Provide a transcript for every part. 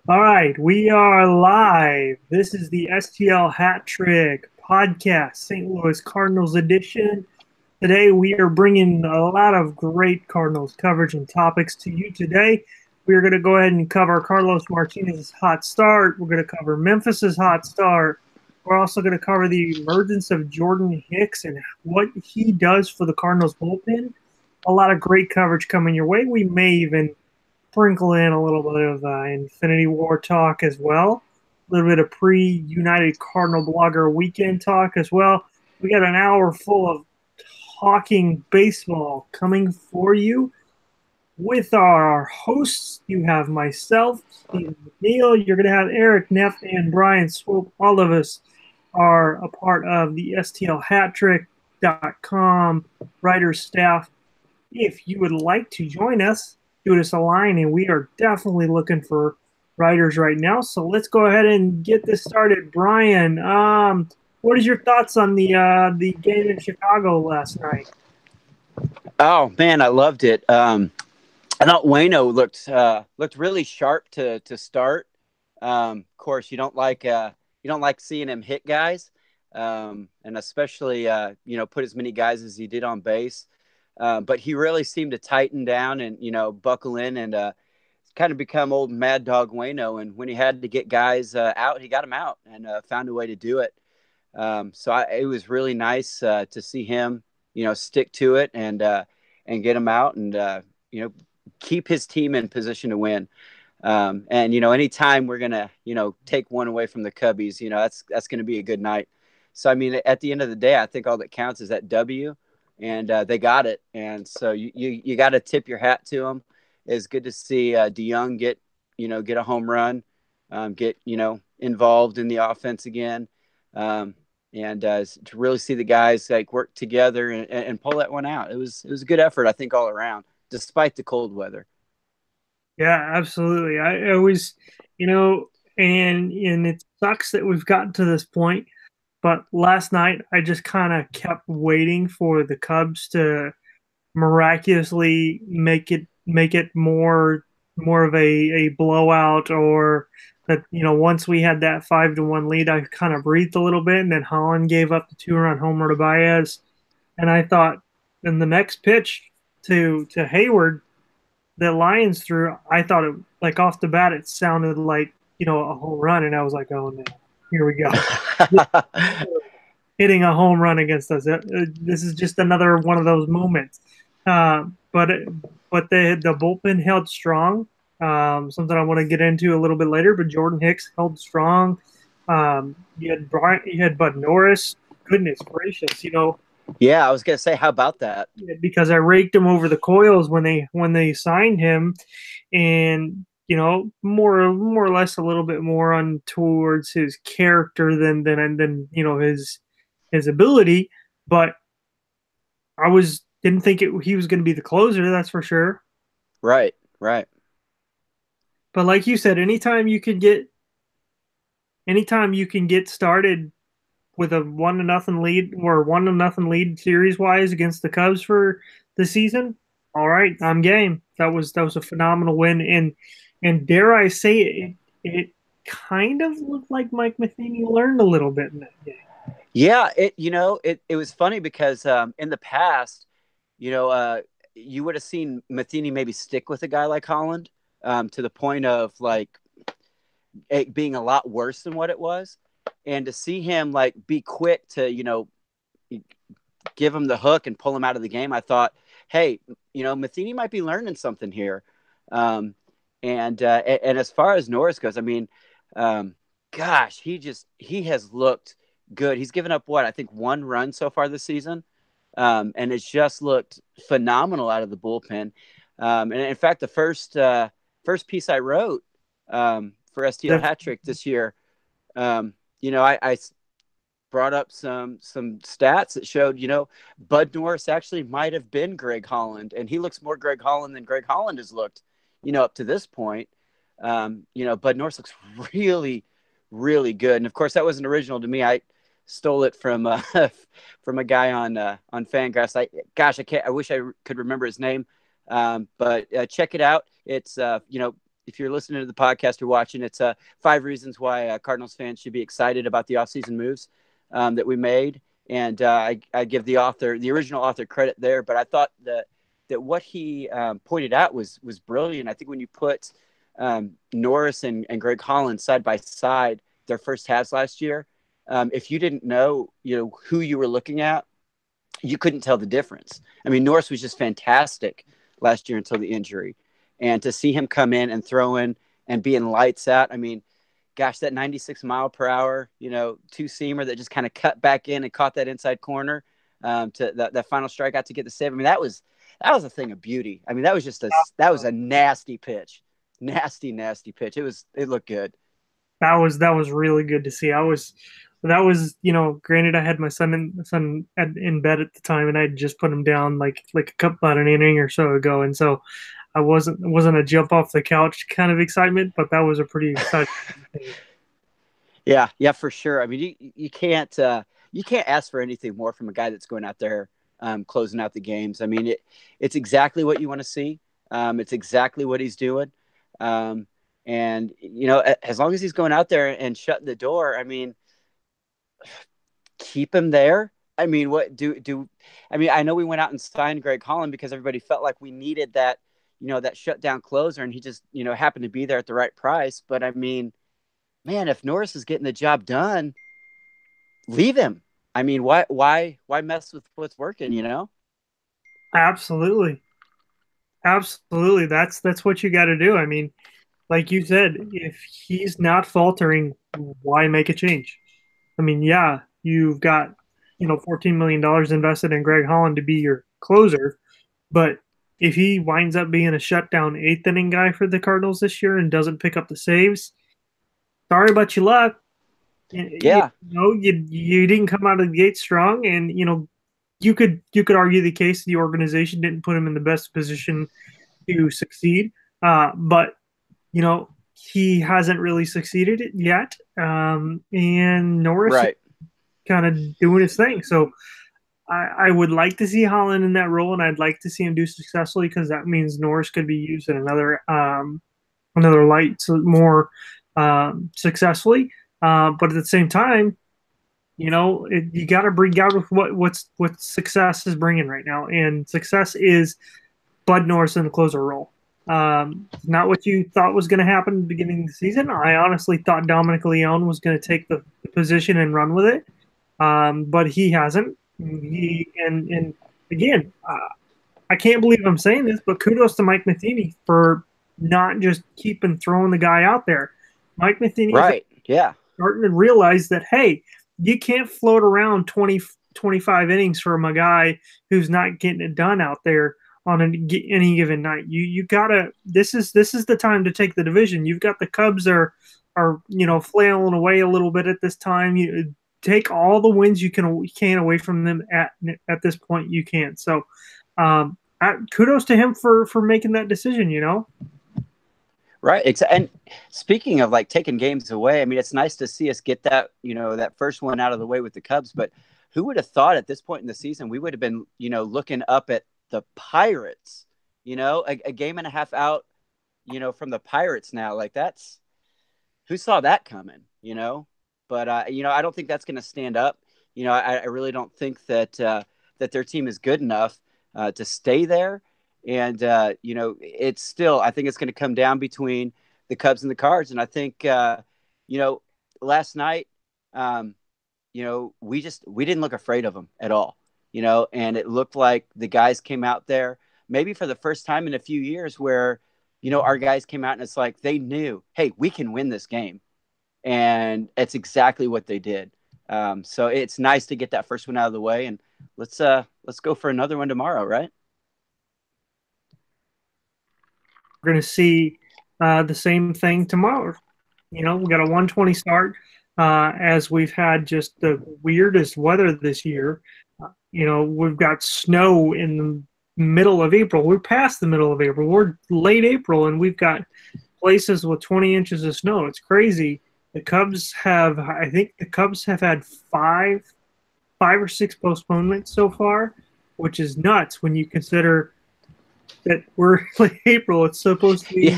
All right, we are live. This is the STL Hat Trick podcast, St. Louis Cardinals edition. Today, we are bringing a lot of great Cardinals coverage and topics to you today. We are going to go ahead and cover Carlos Martinez's hot start. We're going to cover Memphis's hot start. We're also going to cover the emergence of Jordan Hicks and what he does for the Cardinals bullpen. A lot of great coverage coming your way. We may even sprinkle in a little bit of Infinity War talk as well, a little bit of pre-United Cardinal Blogger weekend talk as well. We got an hour full of talking baseball coming for you. With our hosts, you have myself, Steve McNeil. You're going to have Eric Neff and Brian Swope. All of us are a part of the STLHatTrick.com writers staff. If you would like to join us, shoot us a line, and we are definitely looking for writers right now. So let's go ahead and get this started. Brian, what is your thoughts on the game in Chicago last night? Oh man, I loved it. I thought Wayno looked really sharp to start. Of course, you don't like seeing him hit guys, and especially put as many guys as he did on base. But he really seemed to tighten down and buckle in and kind of become old Mad Dog Wayno. And when he had to get guys out, he got them out and found a way to do it. It was really nice to see him stick to it and get him out and keep his team in position to win. Anytime we're gonna take one away from the Cubbies, that's gonna be a good night. So I mean, at the end of the day, I think all that counts is that W, and they got it. And so you got to tip your hat to them. It's good to see DeYoung get a home run, get involved in the offense again, and to really see the guys like work together and pull that one out. It was a good effort, I think, all around, despite the cold weather. Yeah, absolutely. I always, and it sucks that we've gotten to this point. But last night, I just kind of kept waiting for the Cubs to miraculously make it more of a blowout, or that once we had that 5-1 lead, I kind of breathed a little bit, and then Holland gave up the 2-run homer to Baez, and I thought in the next pitch to Hayward, the Lions threw, I thought it, like, off the bat it sounded like a home run, and I was like, oh no, here we go. Hitting a home run against us. This is just another one of those moments. But the bullpen held strong. Something I want to get into a little bit later. But Jordan Hicks held strong. You had Bud Norris. Goodness gracious, Yeah, I was gonna say, how about that? because I raked him over the coils when they signed him, and more or less a little bit more on towards his character than his ability, but I didn't think he was going to be the closer, that's for sure. Right, right. But like you said, anytime you can get started with a 1-0 lead or 1-0 lead series wise against the Cubs for the season, all right, I'm game. That was a phenomenal win, and dare I say it kind of looked like Mike Matheny learned a little bit in that game. Yeah, it was funny because in the past, you would have seen Matheny maybe stick with a guy like Holland to the point of like it being a lot worse than what it was, and to see him like be quick to give him the hook and pull him out of the game, I thought, hey, Matheny might be learning something here. And as far as Norris goes, I mean, gosh, he has looked good. He's given up I think 1 run so far this season, and it's just looked phenomenal out of the bullpen. And in fact, the first piece I wrote for STL Hat Trick this year, I brought up some stats that showed, Bud Norris actually might have been Greg Holland, and he looks more Greg Holland than Greg Holland has looked, up to this point. Bud Norris looks really, really good. And of course, that wasn't original to me. I stole it from from a guy on Fangraphs. I wish I could remember his name. But check it out. It's if you're listening to the podcast or watching, it's 5 reasons why Cardinals fans should be excited about the offseason moves that we made. And I give the original author, credit there. But I thought that what he pointed out was brilliant. I think when you put Norris and Greg Holland side by side, their first halves last year, if you didn't know, who you were looking at, you couldn't tell the difference. I mean, Norris was just fantastic last year until the injury. And to see him come in and throw in and being lights out, I mean, gosh, that 96 mile per hour, two-seamer that just kind of cut back in and caught that inside corner to that final strikeout to get the save. I mean, that was a thing of beauty. I mean, that was a nasty pitch. Nasty pitch. It looked good. That was really good to see. Granted, I had my son in bed at the time, and I just put him down like about an inning or so ago, and so I wasn't a jump off the couch kind of excitement, but that was a pretty exciting thing. Yeah, for sure. I mean, you can't ask for anything more from a guy that's going out there closing out the games. I mean, it's exactly what you want to see. It's exactly what he's doing. And as long as he's going out there and shutting the door, I mean, keep him there. I mean, I know we went out and signed Greg Holland because everybody felt like we needed that, that shutdown closer, and he just, happened to be there at the right price. But I mean, man, if Norris is getting the job done, leave him. I mean, why mess with what's working, Absolutely. That's what you got to do. I mean, like you said, if he's not faltering, why make a change? I mean, yeah, you've got, $14 million invested in Greg Holland to be your closer, but if he winds up being a shutdown 8th inning guy for the Cardinals this year and doesn't pick up the saves, sorry about your luck. Yeah. You didn't come out of the gate strong, and you could argue the case the organization didn't put him in the best position to succeed. But he hasn't really succeeded yet. And Norris right. kind of doing his thing. So I would like to see Holland in that role, and I'd like to see him do successfully, because that means Norris could be used in another light, so more successfully. But at the same time, you got to bring out with what success is bringing right now, and success is Bud Norris in the closer role. Not what you thought was going to happen at the beginning of the season. I honestly thought Dominic Leone was going to take the position and run with it, but he hasn't. And again, I can't believe I'm saying this, but kudos to Mike Matheny for not just keeping throwing the guy out there. Mike Matheny, right? Yeah, starting to realize that, hey, you can't float around 20, 25 innings from a guy who's not getting it done out there on any given night. You gotta. This is the time to take the division. You've got the Cubs are flailing away a little bit at this time. You take all the wins you can away from them at this point. You can. So, kudos to him for making that decision. Right. And speaking of taking games away, I mean, it's nice to see us get that, that first one out of the way with the Cubs. But who would have thought at this point in the season we would have been, looking up at the Pirates, a game and a half out, from the Pirates now. That's who saw that coming, But, I don't think that's going to stand up. I really don't think that their team is good enough to stay there. And, it's still, I think it's going to come down between the Cubs and the Cards. And I think, last night, we didn't look afraid of them at all, and it looked like the guys came out there maybe for the first time in a few years where, our guys came out and it's like they knew, hey, we can win this game. And it's exactly what they did. So it's nice to get that first one out of the way, and let's go for another one tomorrow, right? We're going to see the same thing tomorrow. We got a 1:20 start, as we've had just the weirdest weather this year. We've got snow in the middle of April. We're past the middle of April. We're late April, and we've got places with 20 inches of snow. It's crazy. I think the Cubs have had five or six postponements so far, which is nuts when you consider that we're like April. It's supposed to be,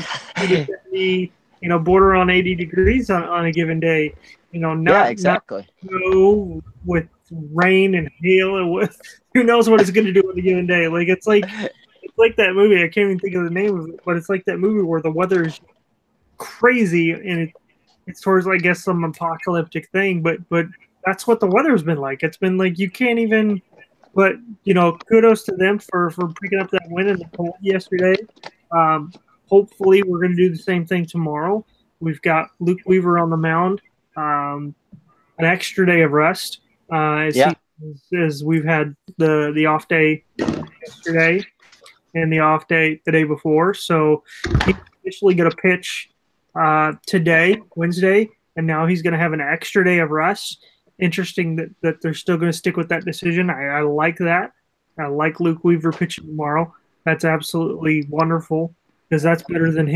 Yeah. border on 80 degrees on a given day. Yeah, Not exactly. snow with rain and hail and with who knows what it's going to do on a given day. Like it's like that movie. I can't even think of the name of it, but it's like that movie where the weather is crazy and it's towards, I guess, some apocalyptic thing. But that's what the weather's been like. It's been like you can't even. But kudos to them for picking up that win in the poll yesterday. Um, Hopefully, we're going to do the same thing tomorrow. We've got Luke Weaver on the mound, an extra day of rest. Yeah. As we've had the off day yesterday and the off day the day before, so he's officially going to pitch today, Wednesday, and now he's going to have an extra day of rest. Interesting that they're still going to stick with that decision. I like that. I like Luke Weaver pitching tomorrow. That's absolutely wonderful because that's better than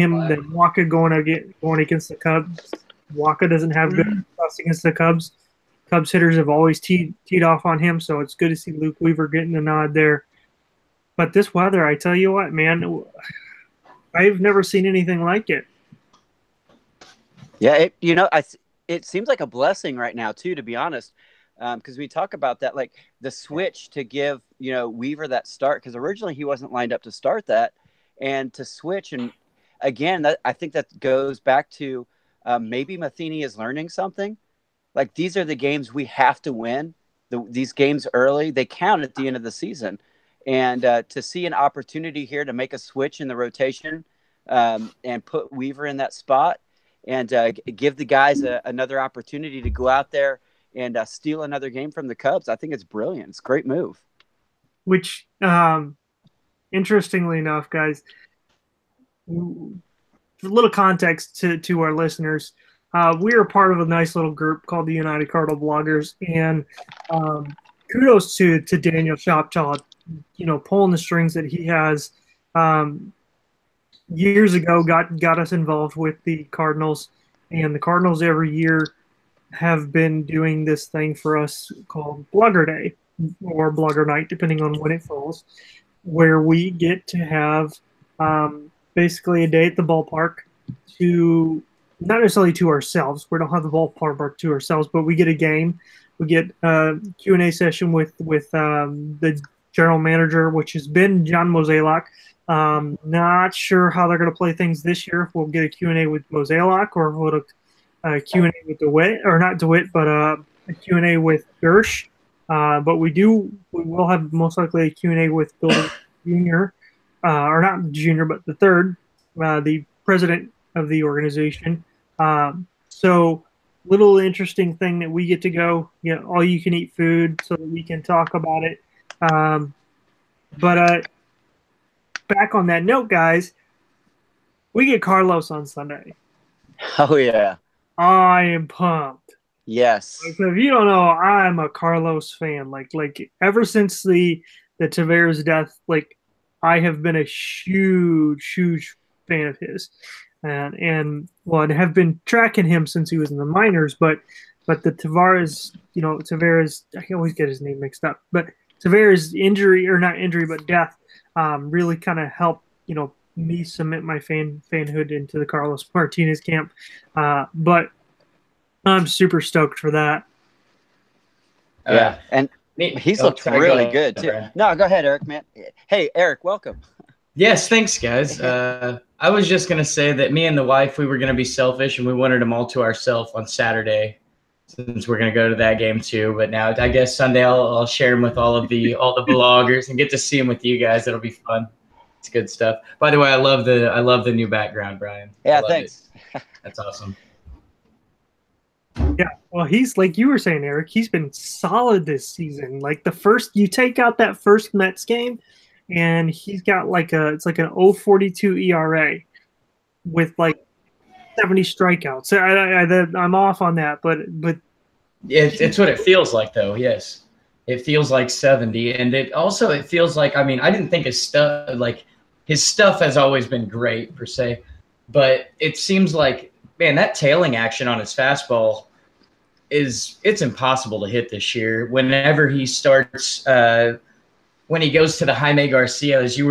Waka going against the Cubs. Waka doesn't have good success against the Cubs. Cubs hitters have always teed off on him, so it's good to see Luke Weaver getting the nod there. But this weather, I tell you what, man, I've never seen anything like it. Yeah, it seems like a blessing right now too, to be honest, because we talk about that, like the switch to give Weaver that start, because originally he wasn't lined up to start that, and to switch, and again, I think that goes back to maybe Matheny is learning something. Like these are the games we have to win. These games early, they count at the end of the season, and to see an opportunity here to make a switch in the rotation and put Weaver in that spot. And give the guys another opportunity to go out there and steal another game from the Cubs. I think it's brilliant. It's a great move. Which, interestingly enough, guys, a little context to our listeners. We are part of a nice little group called the United Cardinal Bloggers, and kudos to Daniel Shoptaw, pulling the strings that he has. Years ago got us involved with the Cardinals, and the Cardinals every year have been doing this thing for us called Blogger Day or Blogger Night, depending on when it falls, where we get to have basically a day at the ballpark to not necessarily to ourselves. We don't have the ballpark to ourselves, but we get a game. We get a Q&A session with the general manager, which has been John Mozeliak. Not sure how they're going to play things this year. If we'll get a Q&A with Mozeliak or if we'll a Q&A with DeWitt, or not DeWitt, but a Q&A with Gersh. But we will have most likely a Q&A with Bill Jr., or not Jr., but the third, the president of the organization. So little interesting thing that we get to go, all you can eat food so that we can talk about it. But back on that note, guys, we get Carlos on Sunday. Oh, yeah. I am pumped. Yes. So if you don't know, I'm a Carlos fan. Like ever since the Tavares death, like I have been a huge fan of his, and I have been tracking him since he was in the minors. But the Tavares, I always get his name mixed up. But Tavares injury, or not injury, but death, really kind of helped me cement my fanhood into the Carlos Martinez camp. But I'm super stoked for that. Yeah, and he's looked really good too. No, go ahead, Eric, man. Hey, Eric, welcome. Yes, thanks, guys. I was just going to say that me and the wife, we were going to be selfish, and we wanted them all to ourselves on Saturday, since we're going to go to that game too. But now I guess Sunday I'll share them with all the bloggers and get to see them with you guys. It'll be fun. It's good stuff. By the way, I love the new background, Brian. Yeah, thanks. That's awesome. Yeah, well, he's like you were saying, Eric. He's been solid this season. Like you take out that first Mets game, and he's got it's like an 0.42 ERA with like 70 strikeouts. I'm off on that, but it's what it feels like, though. Yes, it feels like 70, and it feels like, I mean, I didn't think his stuff has always been great per se, but it seems like, man, that tailing action on his fastball it's impossible to hit this year. Whenever he starts when he goes to the Jaime Garcia, as you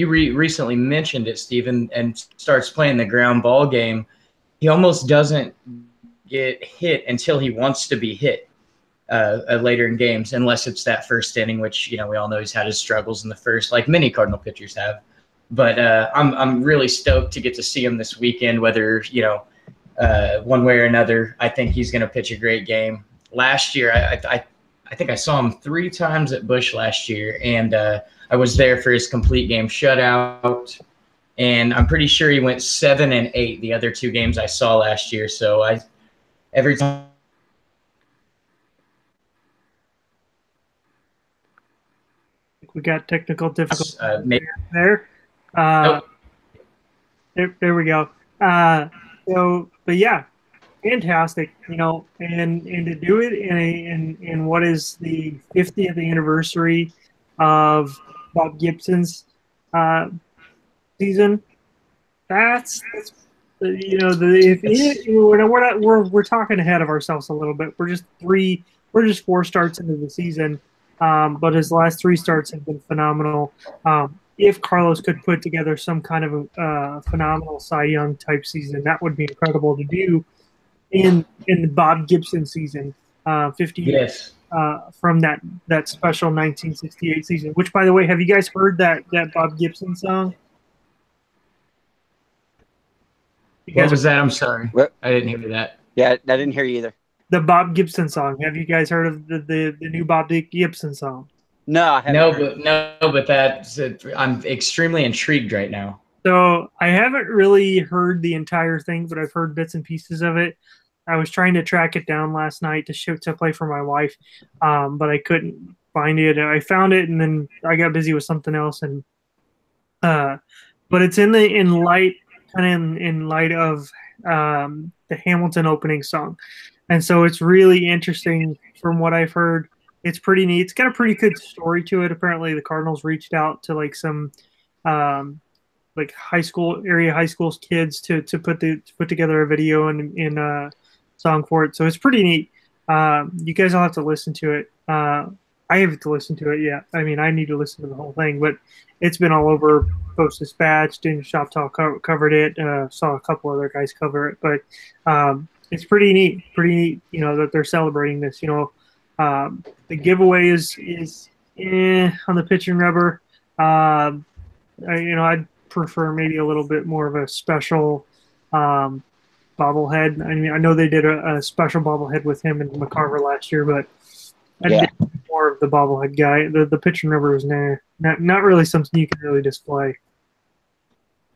recently mentioned it, Stephen, and starts playing the ground ball game, he almost doesn't get hit until he wants to be hit later in games, unless it's that first inning, which, we all know he's had his struggles in the first, like many Cardinal pitchers have. But I'm really stoked to get to see him this weekend, whether, one way or another. I think he's going to pitch a great game. Last year, I think I saw him 3 times at Busch last year, and I was there for his complete game shutout. And I'm pretty sure he went 7 and 8 the other 2 games I saw last year. So every time. We got technical difficulties there. There we go. But yeah, fantastic, and to do it in what is the 50th anniversary of Bob Gibson's season. That's we're talking ahead of ourselves a little bit. We're just 4 starts into the season, but his last 3 starts have been phenomenal. If Carlos could put together some kind of a phenomenal Cy Young type season, that would be incredible to do in the Bob Gibson season, 50 years from that special 1968 season. Which, by the way, have you guys heard that Bob Gibson song? What was that? I'm sorry. What? I didn't hear that. Yeah, I didn't hear you either. The Bob Gibson song. Have you guys heard of the new Bob Gibson song? No, I haven't. But I'm extremely intrigued right now. So I haven't really heard the entire thing, but I've heard bits and pieces of it. I was trying to track it down last night to play for my wife, but I couldn't find it. I found it, and then I got busy with something else. And but it's in light of the Hamilton opening song, and so it's really interesting from what I've heard. It's pretty neat. It's got a pretty good story to it. Apparently, the Cardinals reached out to like some like high school kids to put together a video and a song for it. So it's pretty neat. You guys all have to listen to it. I haven't to listen to it yet. I mean, I need to listen to the whole thing, but it's been all over Post Dispatch. Daniel Shop Talk covered it. Saw a couple other guys cover it, but it's pretty neat. That they're celebrating this. The giveaway is on the pitching rubber. I'd prefer maybe a little bit more of a special bobblehead. I mean, I know they did a special bobblehead with him and McCarver last year, but I'd be more of the bobblehead guy. The pitching rubber is not really something you can really display.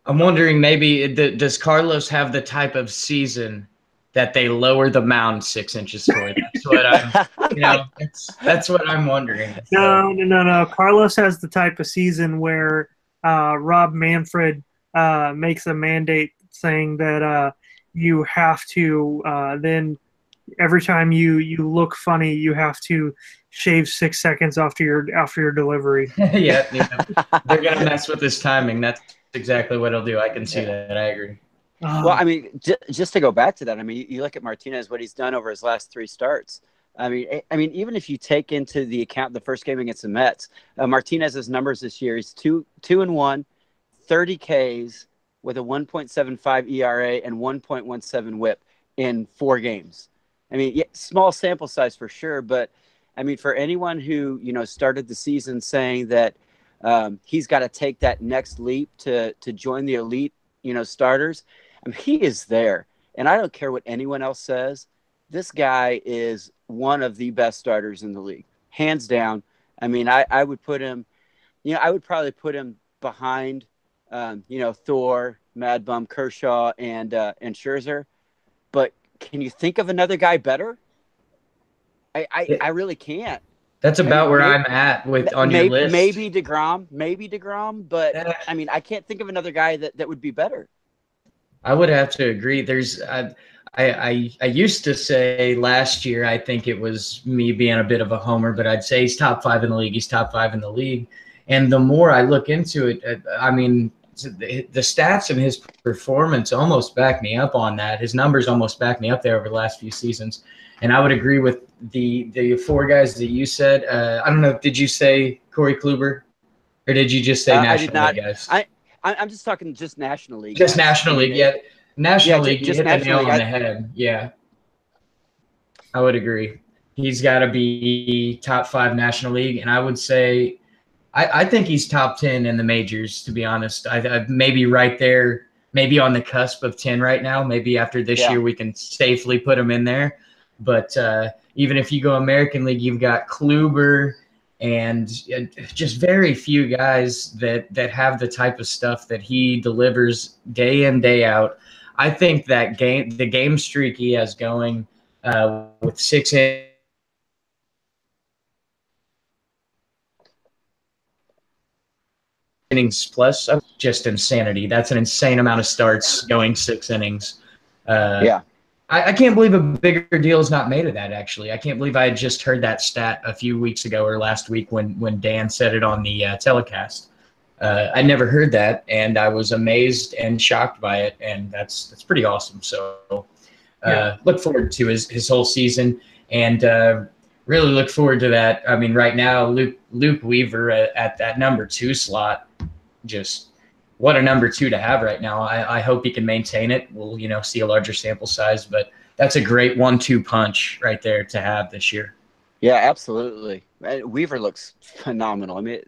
I'm wondering, maybe does Carlos have the type of season that they lower the mound 6 inches for? That's what that's what I'm wondering. No. Carlos has the type of season where Rob Manfred makes a mandate saying that you have to then every time you look funny, you have to shave 6 seconds after your delivery. yeah, they're gonna mess with his timing. That's exactly what he'll do. I can see that. I agree. Well, I mean, just to go back to that, I mean, you look at Martinez, what he's done over his last 3 starts. I mean, even if you take into the account the first game against the Mets, Martinez's numbers this year, he's 2-1, 30 Ks with a 1.75 ERA and 1.17 WHIP in 4 games. I mean, small sample size for sure, but I mean, for anyone who started the season saying that he's got to take that next leap to join the elite, starters. I mean, he is there, and I don't care what anyone else says. This guy is one of the best starters in the league, hands down. I mean, I would put him, I would probably put him behind, Thor, Mad Bum, Kershaw, and Scherzer. But can you think of another guy better? I really can't. That's about where I'm at on your list. Maybe DeGrom, but I mean, I can't think of another guy that would be better. I would have to agree. I used to say last year, I think it was me being a bit of a homer, but I'd say he's top 5 in the league. He's top 5 in the league. And the more I look into it, I mean, the stats and his performance almost back me up on that. His numbers almost back me up there over the last few seasons. And I would agree with the 4 guys that you said. I don't know. Did you say Corey Kluber? Or did you just say National League, guys? I'm just talking just National League. Just guys. National League, yeah. National League, you hit the nail on the head. Yeah, I would agree. He's got to be top 5 National League, and I would say I think he's top 10 in the majors, to be honest. I maybe right there, maybe on the cusp of 10 right now. Maybe after this year we can safely put him in there. But even if you go American League, you've got Kluber and just very few guys that have the type of stuff that he delivers day in, day out. I think that the game streak he has going with 6 innings plus, just insanity. That's an insane amount of starts going 6 innings. I can't believe a bigger deal is not made of that, actually. I can't believe I had just heard that stat a few weeks ago or last week when Dan said it on the telecast. I never heard that, and I was amazed and shocked by it, and that's pretty awesome. So look forward to his whole season, and really look forward to that. I mean, right now, Luke Weaver at that number 2 slot, just what a number 2 to have right now. I hope he can maintain it. We'll, see a larger sample size, but that's a great 1-2 punch right there to have this year. Yeah, absolutely. Weaver looks phenomenal. I mean,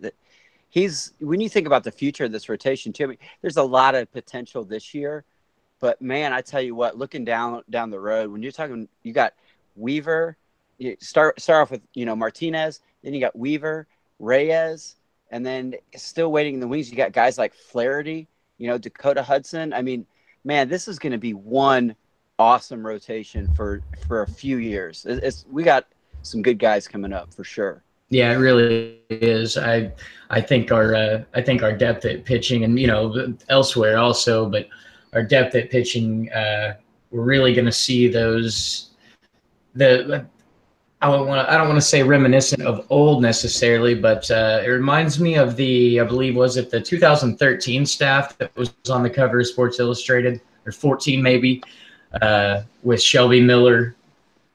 when you think about the future of this rotation too, I mean, there's a lot of potential this year, but man, I tell you what, looking down the road, when you're talking, you got Weaver, you start off with, Martinez, then you got Weaver, Reyes, and then still waiting in the wings, you got guys like Flaherty, Dakota Hudson. I mean, man, this is going to be one awesome rotation for a few years. We got some good guys coming up for sure. Yeah, it really is. I think our depth at pitching and elsewhere also, but our depth at pitching, we're really going to see those I don't want to say reminiscent of old necessarily, but it reminds me of I believe, was it the 2013 staff that was on the cover of Sports Illustrated, or 14 maybe, with Shelby Miller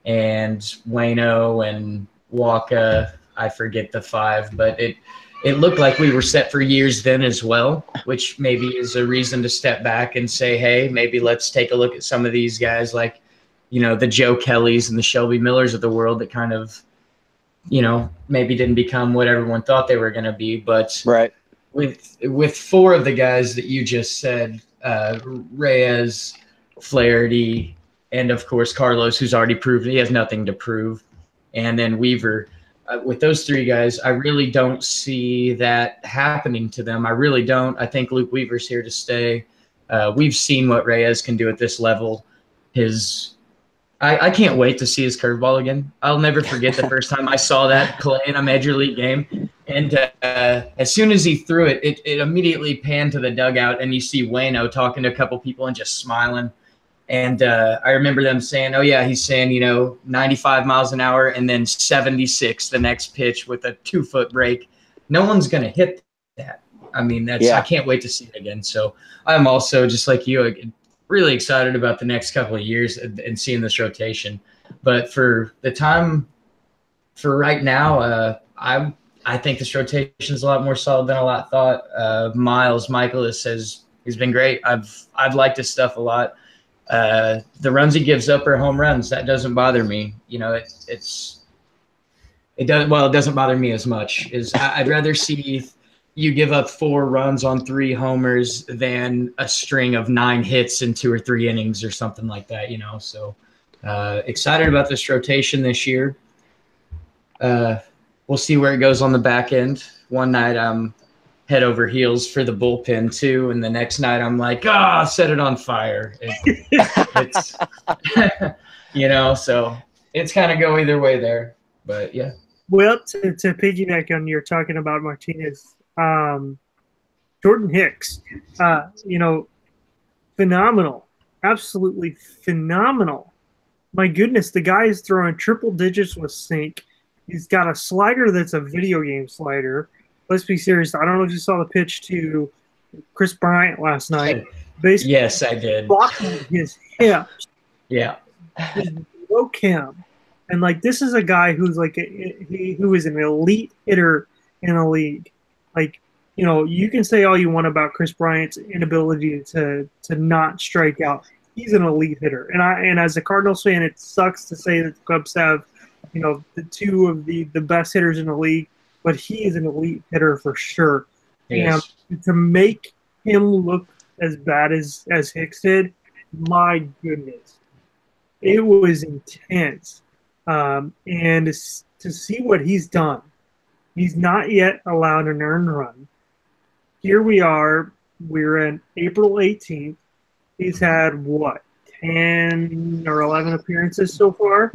and Waino and Waka. I forget the 5, but it looked like we were set for years then as well, which maybe is a reason to step back and say, hey, maybe let's take a look at some of these guys like, the Joe Kellys and the Shelby Millers of the world that kind of, maybe didn't become what everyone thought they were going to be. But right. with 4 of the guys that you just said, Reyes, Flaherty, and of course Carlos, who's already proved he has nothing to prove, and then Weaver, with those 3 guys, I really don't see that happening to them. I really don't. I think Luke Weaver's here to stay. We've seen what Reyes can do at this level. I can't wait to see his curveball again. I'll never forget the first time I saw that play in a major league game. And as soon as he threw it, it immediately panned to the dugout, and you see Waino talking to a couple people and just smiling. And I remember them saying, oh, yeah, he's saying, 95 miles an hour and then 76 the next pitch with a 2-foot break. No one's going to hit that. I mean, I can't wait to see it again. So I'm also, just like you, really excited about the next couple of years and seeing this rotation. But for right now, I think this rotation is a lot more solid than a lot thought. Miles Michaelis he's been great. I've liked his stuff a lot. The runs he gives up are home runs. That doesn't bother me. It doesn't bother me as much. I'd rather see you give up 4 runs on 3 homers than a string of 9 hits in 2 or 3 innings or something like that, So excited about this rotation this year. We'll see where it goes on the back end. One night I'm head over heels for the bullpen too, and the next night I'm like, set it on fire. It's so it's kind of go either way there. But yeah. Well, to piggyback on you're talking about Martinez, Jordan Hicks, phenomenal, absolutely phenomenal. My goodness, the guy is throwing triple digits with sink. He's got a slider that's a video game slider. Let's be serious. I don't know if you saw the pitch to Chris Bryant last night. Basically, yes, I did. Blocking his hips. Yeah. Just broke him. And this is a guy who's who is an elite hitter in a league. Like, you can say all you want about Chris Bryant's inability to not strike out. He's an elite hitter, and as a Cardinals fan, it sucks to say that the Cubs have, the two of the best hitters in the league, but he is an elite hitter for sure. Yes. And to make him look as bad as Hicks did, my goodness, it was intense. And to see what he's done, he's not yet allowed an earned run. Here we are. We're in April 18th. He's had, 10 or 11 appearances so far?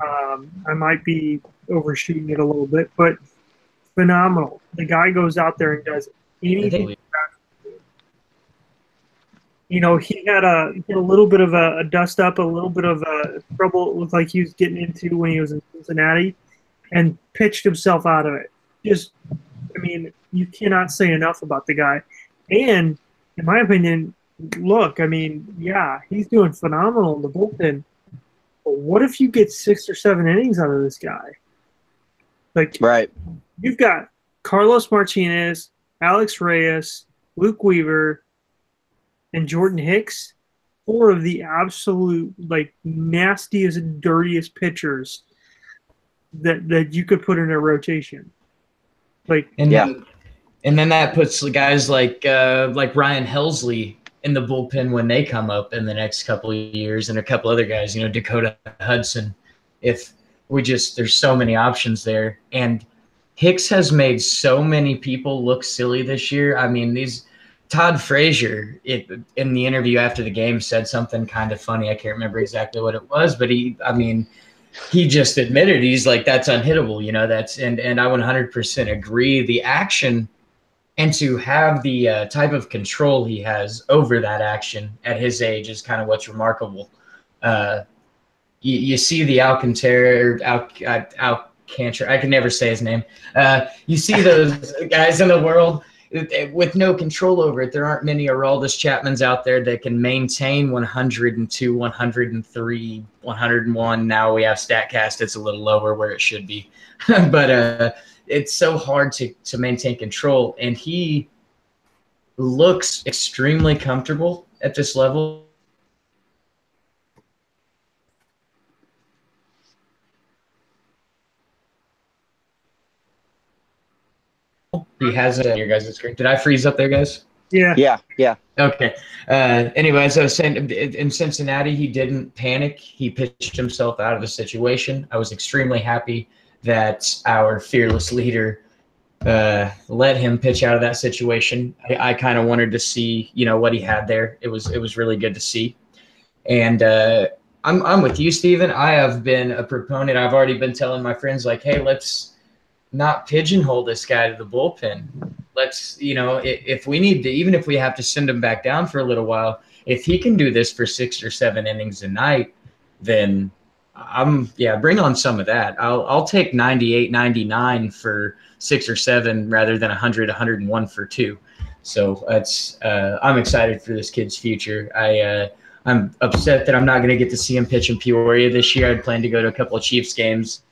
I might be overshooting it a little bit, but phenomenal. The guy goes out there and does anything. He had a little bit of a dust up, a little bit of a trouble it looked like he was getting into when he was in Cincinnati, and pitched himself out of it. You cannot say enough about the guy. And in my opinion, look, he's doing phenomenal in the bullpen. But what if you get 6 or 7 innings out of this guy? Right. You've got Carlos Martinez, Alex Reyes, Luke Weaver, and Jordan Hicks, 4 of the absolute nastiest, dirtiest pitchers that you could put in a rotation. And then that puts guys like Ryan Helsley in the bullpen when they come up in the next couple of years, and a couple other guys, Dakota Hudson. There's so many options there, and Hicks has made so many people look silly this year. Todd Frazier, in the interview after the game, said something kind of funny. I can't remember exactly what it was, but he just admitted, he's like, that's unhittable, and I 100% agree. The action, and to have the type of control he has over that action at his age is kind of what's remarkable. You see the Alcantara, I can never say his name. You see those guys in the world with no control over it. There aren't many Aroldis Chapmans out there that can maintain 102, 103, 101. Now we have StatCast. It's a little lower where it should be. But it's so hard to maintain control. And he looks extremely comfortable at this level. He hasn't. Your guys' screen. Did I freeze up there, guys? Yeah. Okay. Anyway, as I was saying, in Cincinnati, he didn't panic. He pitched himself out of the situation. I was extremely happy that our fearless leader let him pitch out of that situation. I kind of wanted to see, what he had there. It was really good to see. And I'm with you, Steven. I have been a proponent. I've already been telling my friends, hey, let's not pigeonhole this guy to the bullpen. Let's, if we need to, even if we have to send him back down for a little while, if he can do this for 6 or 7 innings a night, then bring on some of that. I'll take 98, 99 for 6 or 7 rather than 100, 101 for 2. So I'm excited for this kid's future. I'm upset that I'm not going to get to see him pitch in Peoria this year. I'd planned to go to a couple of Chiefs games,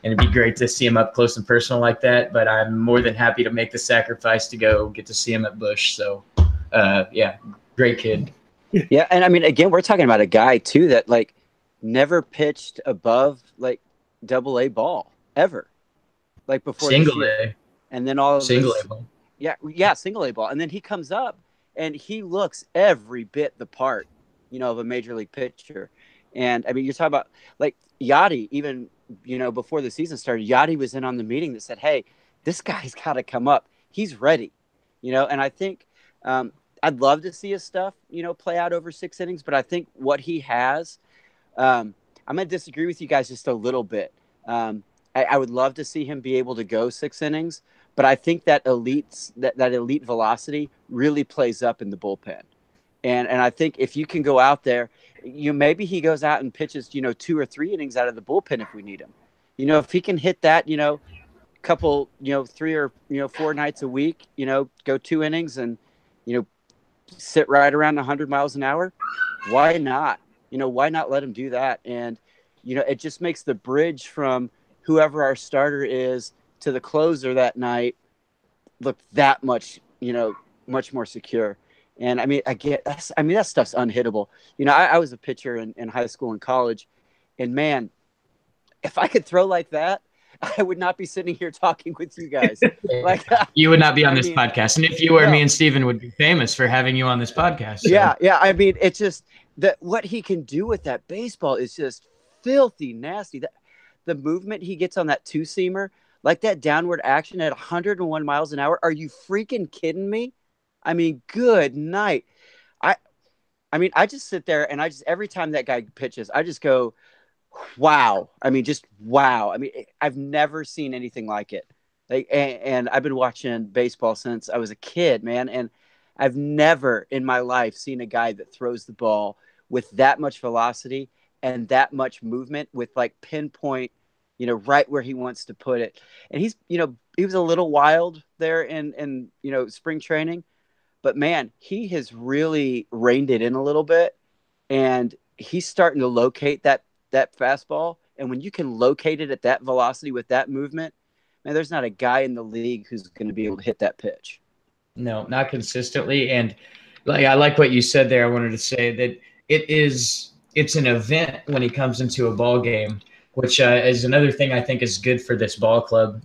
and it'd be great to see him up close and personal like that. But I'm more than happy to make the sacrifice to go get to see him at Busch. So, great kid. Yeah, and again, we're talking about a guy too that never pitched above Double-A ball ever, before single A, and then all of single this, A ball. Yeah, single A ball, and then he comes up and he looks every bit the part, of a major league pitcher. And you're talking about Yachty, even before the season started, Yachty was in on the meeting that said, hey, this guy's got to come up. He's ready, and I think I'd love to see his stuff, play out over 6 innings. But I think what he has, I'm going to disagree with you guys just a little bit. I would love to see him be able to go 6 innings, but I think that elite velocity really plays up in the bullpen. And I think if you can go out there, maybe he goes out and pitches, 2 or 3 innings out of the bullpen if we need him. If he can hit that, couple, 3 or 4 nights a week, go 2 innings and, sit right around 100 miles an hour, why not? Why not let him do that? And, it just makes the bridge from whoever our starter is to the closer that night look that much, much more secure. And I mean, that stuff's unhittable. I was a pitcher in high school and college, and man, if I could throw like that, I would not be sitting here talking with you guys. Like, you would not be on this podcast. And if you were, me and Steven would be famous for having you on this podcast. So. Yeah. I mean, it's just that what he can do with that baseball is just filthy nasty. The movement he gets on that two-seamer, like that downward action at 101 miles an hour. Are you freaking kidding me? I mean, good night. I just sit there and every time that guy pitches, I just go, wow. I mean, just wow. I mean, I've never seen anything like it. And I've been watching baseball since I was a kid, man. And I've never in my life seen a guy that throws the ball with that much velocity and that much movement with like pinpoint, right where he wants to put it. And he's, he was a little wild there in spring training, but man, he has really reined it in a little bit, and he's starting to locate that fastball. And when you can locate it at that velocity with that movement, man, there's not a guy in the league who's going to be able to hit that pitch. No, not consistently. And I like what you said there. I wanted to say that it's an event when he comes into a ball game, which is another thing I think is good for this ball club.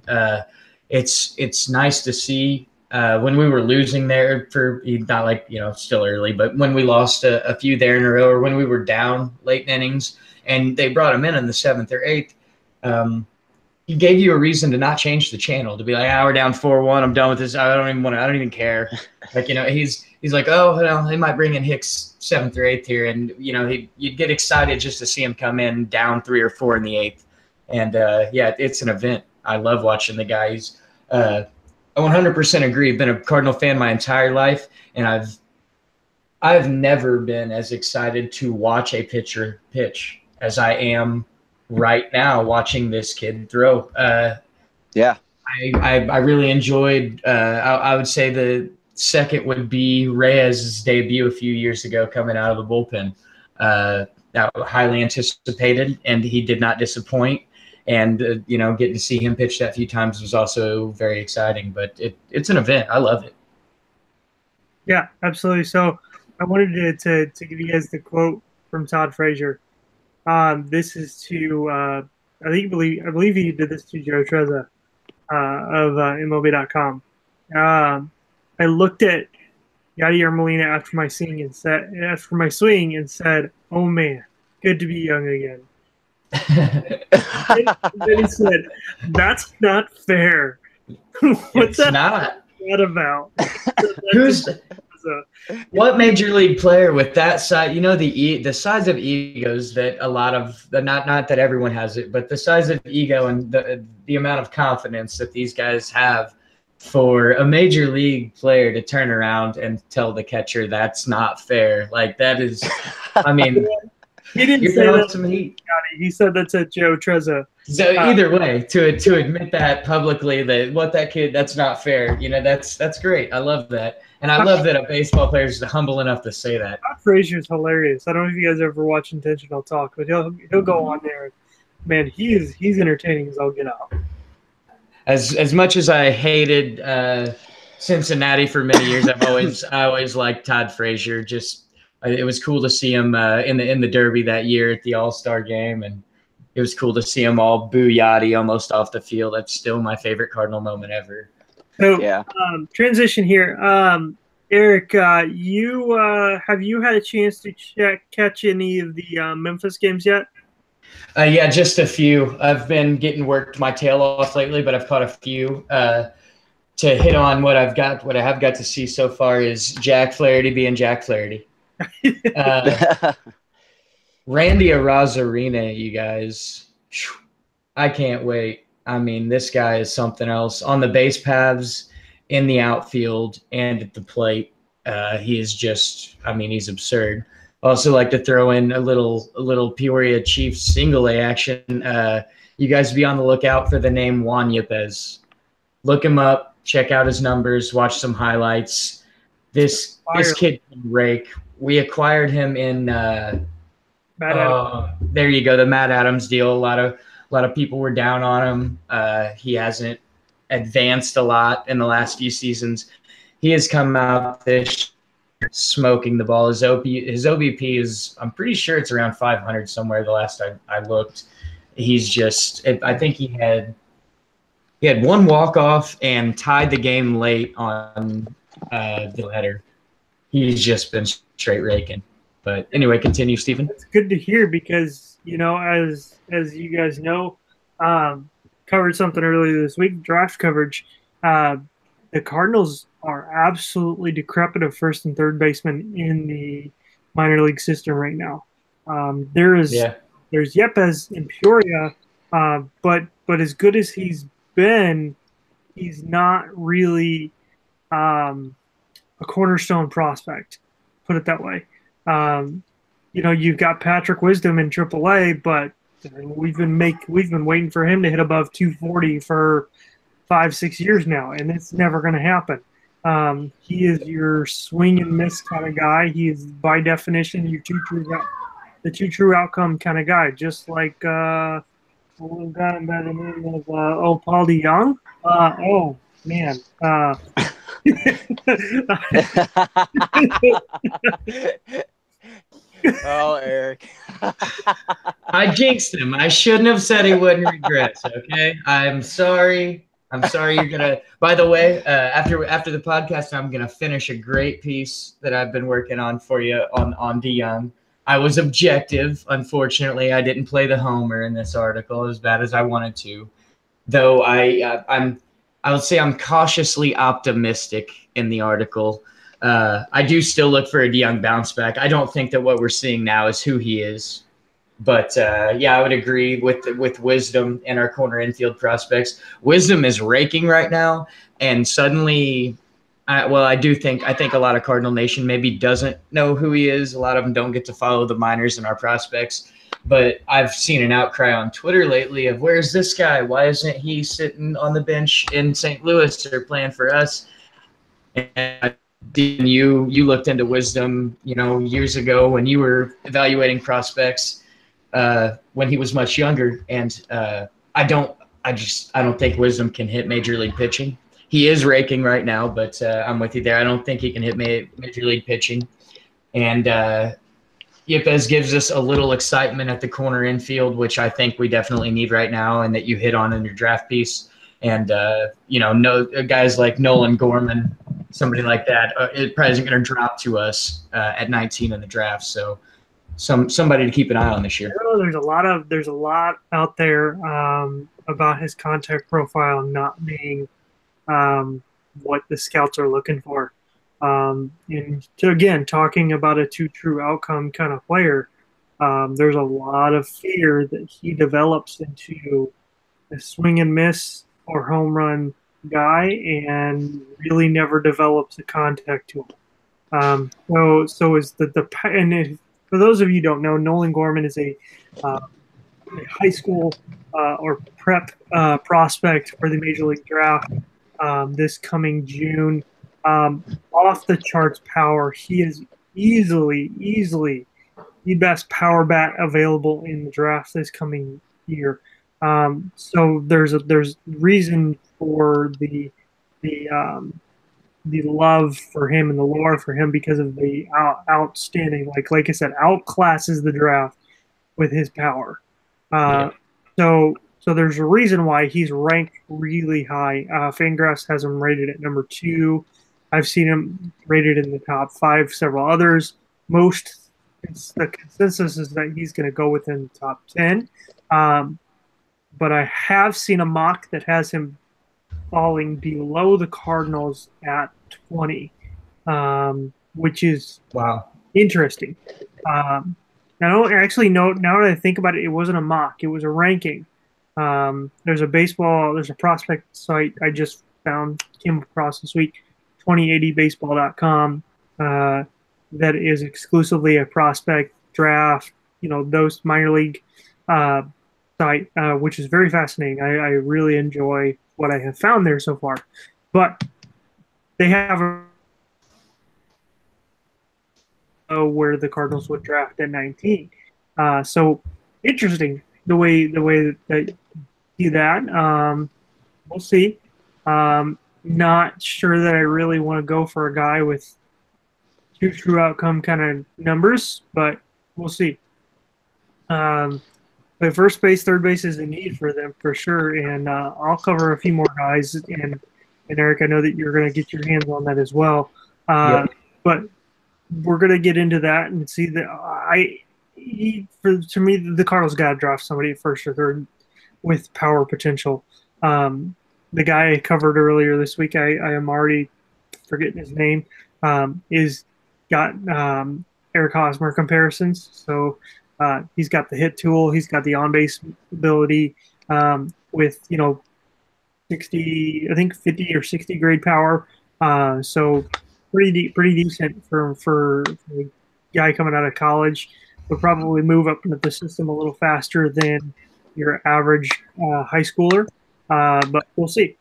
It's nice to see when we were losing there for not like, still early, but when we lost a few there in a row, or when we were down late innings and they brought him in the 7th or 8th, he gave you a reason to not change the channel, to be like, we're down 4-1. I'm done with this. I don't even care. Like, he's like, oh, well, they might bring in Hicks 7th or 8th here. And, you'd get excited just to see him come in down 3 or 4 in the 8th. And it's an event. I love watching the guys. I 100% agree. I've been a Cardinal fan my entire life. And I've never been as excited to watch a pitcher pitch as I am right now watching this kid throw. I really enjoyed, I would say the second would be Reyes' debut a few years ago coming out of the bullpen. That was highly anticipated, and he did not disappoint. And, getting to see him pitch that few times was also very exciting. But it's an event. I love it. Yeah, absolutely. So I wanted to give you guys the quote from Todd Frazier. This is to I believe he did this to Joe Trezza of MLB.com. I looked at Yadier Molina after my swing and said, "Oh man, good to be young again." and then he said, "That's not fair." What's that about? What major league player with that size, the size of egos that a lot of not that everyone has it, but the size of ego and the amount of confidence that these guys have, for a major league player to turn around and tell the catcher that's not fair. Like, that is, I mean, he didn't say that to me. He said that to Joe Trezza. So either way, to admit that publicly, that's not fair. That's great. I love that. And I love that a baseball player is humble enough to say that. Todd Frazier's hilarious. I don't know if you guys ever watch Intentional Talk, but he'll go on there. Man, he's entertaining as all get out. As much as I hated Cincinnati for many years, I always liked Todd Frazier. It was cool to see him in the Derby that year at the All-Star game, and it was cool to see him all boo Yachty almost off the field. That's still my favorite Cardinal moment ever. So, transition here. Eric, have you had a chance to catch any of the Memphis games yet? Yeah, just a few. I've been getting worked my tail off lately, but I've caught a few. To hit on what I have got to see so far is Jack Flaherty being Jack Flaherty. Randy Arozarena, you guys. I can't wait. I mean, this guy is something else. On the base paths, in the outfield, and at the plate, he is just – he's absurd. Also like to throw in a little Peoria Chiefs single A action. You guys be on the lookout for the name Juan Yepes. Look him up, check out his numbers, watch some highlights. This kid can rake. We acquired him in there you go, the Matt Adams deal. A lot of people were down on him. He hasn't advanced a lot in the last few seasons. He has come out this year smoking the ball. His OBP is, I'm pretty sure it's around 500 somewhere. The last I looked, he's just. I think he had one walk-off and tied the game late on the header. He's just been straight raking. But anyway, continue, Stephen. It's good to hear because, as you guys know, covered something earlier this week, draft coverage. The Cardinals are absolutely decrepit of first and third baseman in the minor league system right now. There's Yepes and Peoria, but as good as he's been, he's not really a cornerstone prospect. Put it that way. You've got Patrick Wisdom in AAA, but we've been waiting for him to hit above 240 for 5-6 years now, and it's never going to happen. He is your swing and miss kind of guy. He is by definition your the two true outcome kind of guy, just like we've got him by the name of Paul DeYoung. Oh man. Oh, Eric. I jinxed him. I shouldn't have said he wouldn't regret. Okay, I'm sorry. You're gonna. By the way, after the podcast, I'm gonna finish a great piece that I've been working on for you on DeYoung. I was objective. Unfortunately, I didn't play the homer in this article as bad as I wanted to. Though I would say I'm cautiously optimistic in the article. I do still look for a DeYoung bounce back. I don't think that what we're seeing now is who he is. But, I would agree with Wisdom and our corner infield prospects. Wisdom is raking right now, and suddenly I think a lot of Cardinal Nation maybe doesn't know who he is. A lot of them don't get to follow the minors and our prospects. But I've seen an outcry on Twitter lately of, where's this guy? Why isn't he sitting on the bench in St. Louis or playing for us? And you looked into Wisdom, years ago when you were evaluating prospects when he was much younger. And I don't think Wisdom can hit major league pitching. He is raking right now, but I'm with you there. I don't think he can hit major league pitching. And Yepes gives us a little excitement at the corner infield, which I think we definitely need right now, and that you hit on in your draft piece. And guys like Nolan Gorman, somebody like that, it probably isn't going to drop to us at 19 in the draft. So somebody to keep an eye on this year. There's a lot out there about his contact profile not being what the scouts are looking for. And again, talking about a two true outcome kind of player, there's a lot of fear that he develops into a swing and miss or home run guy and really never develops a contact to him. So is for those of you who don't know, Nolan Gorman is a high school or prep prospect for the Major League Draft this coming June. Off the charts power. He is easily the best power bat available in the draft this coming year. So there's reason for the love for him and the lore for him because of the outstanding, like I said, outclasses the draft with his power. So there's a reason why he's ranked really high. Fangraphs has him rated at number 2. I've seen him rated in the top 5, several others. The consensus is that he's going to go within the top 10. But I have seen a mock that has him falling below the Cardinals at 20, which is interesting. Now that I think about it, it wasn't a mock. It was a ranking. There's a prospect site I just came across this week, 2080baseball.com, that is exclusively a prospect draft, those minor league site, which is very fascinating. I really enjoy what I have found there so far. But they have where the Cardinals would draft at 19. So interesting the way that see that. We'll see. Not sure that I really want to go for a guy with two true outcome kind of numbers, but we'll see. But first base, third base is a need for them for sure, and I'll cover a few more guys. And Eric, I know that you're going to get your hands on that as well. Yep. But we're going to get into that and see that to me, the Cardinals got to draft somebody at first or third with power potential. The guy I covered earlier this week, I am already forgetting his name, is got Eric Hosmer comparisons. So he's got the hit tool, he's got the on base ability with 60, I think 50 or 60 grade power. So pretty decent for a guy coming out of college. Would probably move up into the system a little faster than your average high schooler, but we'll see.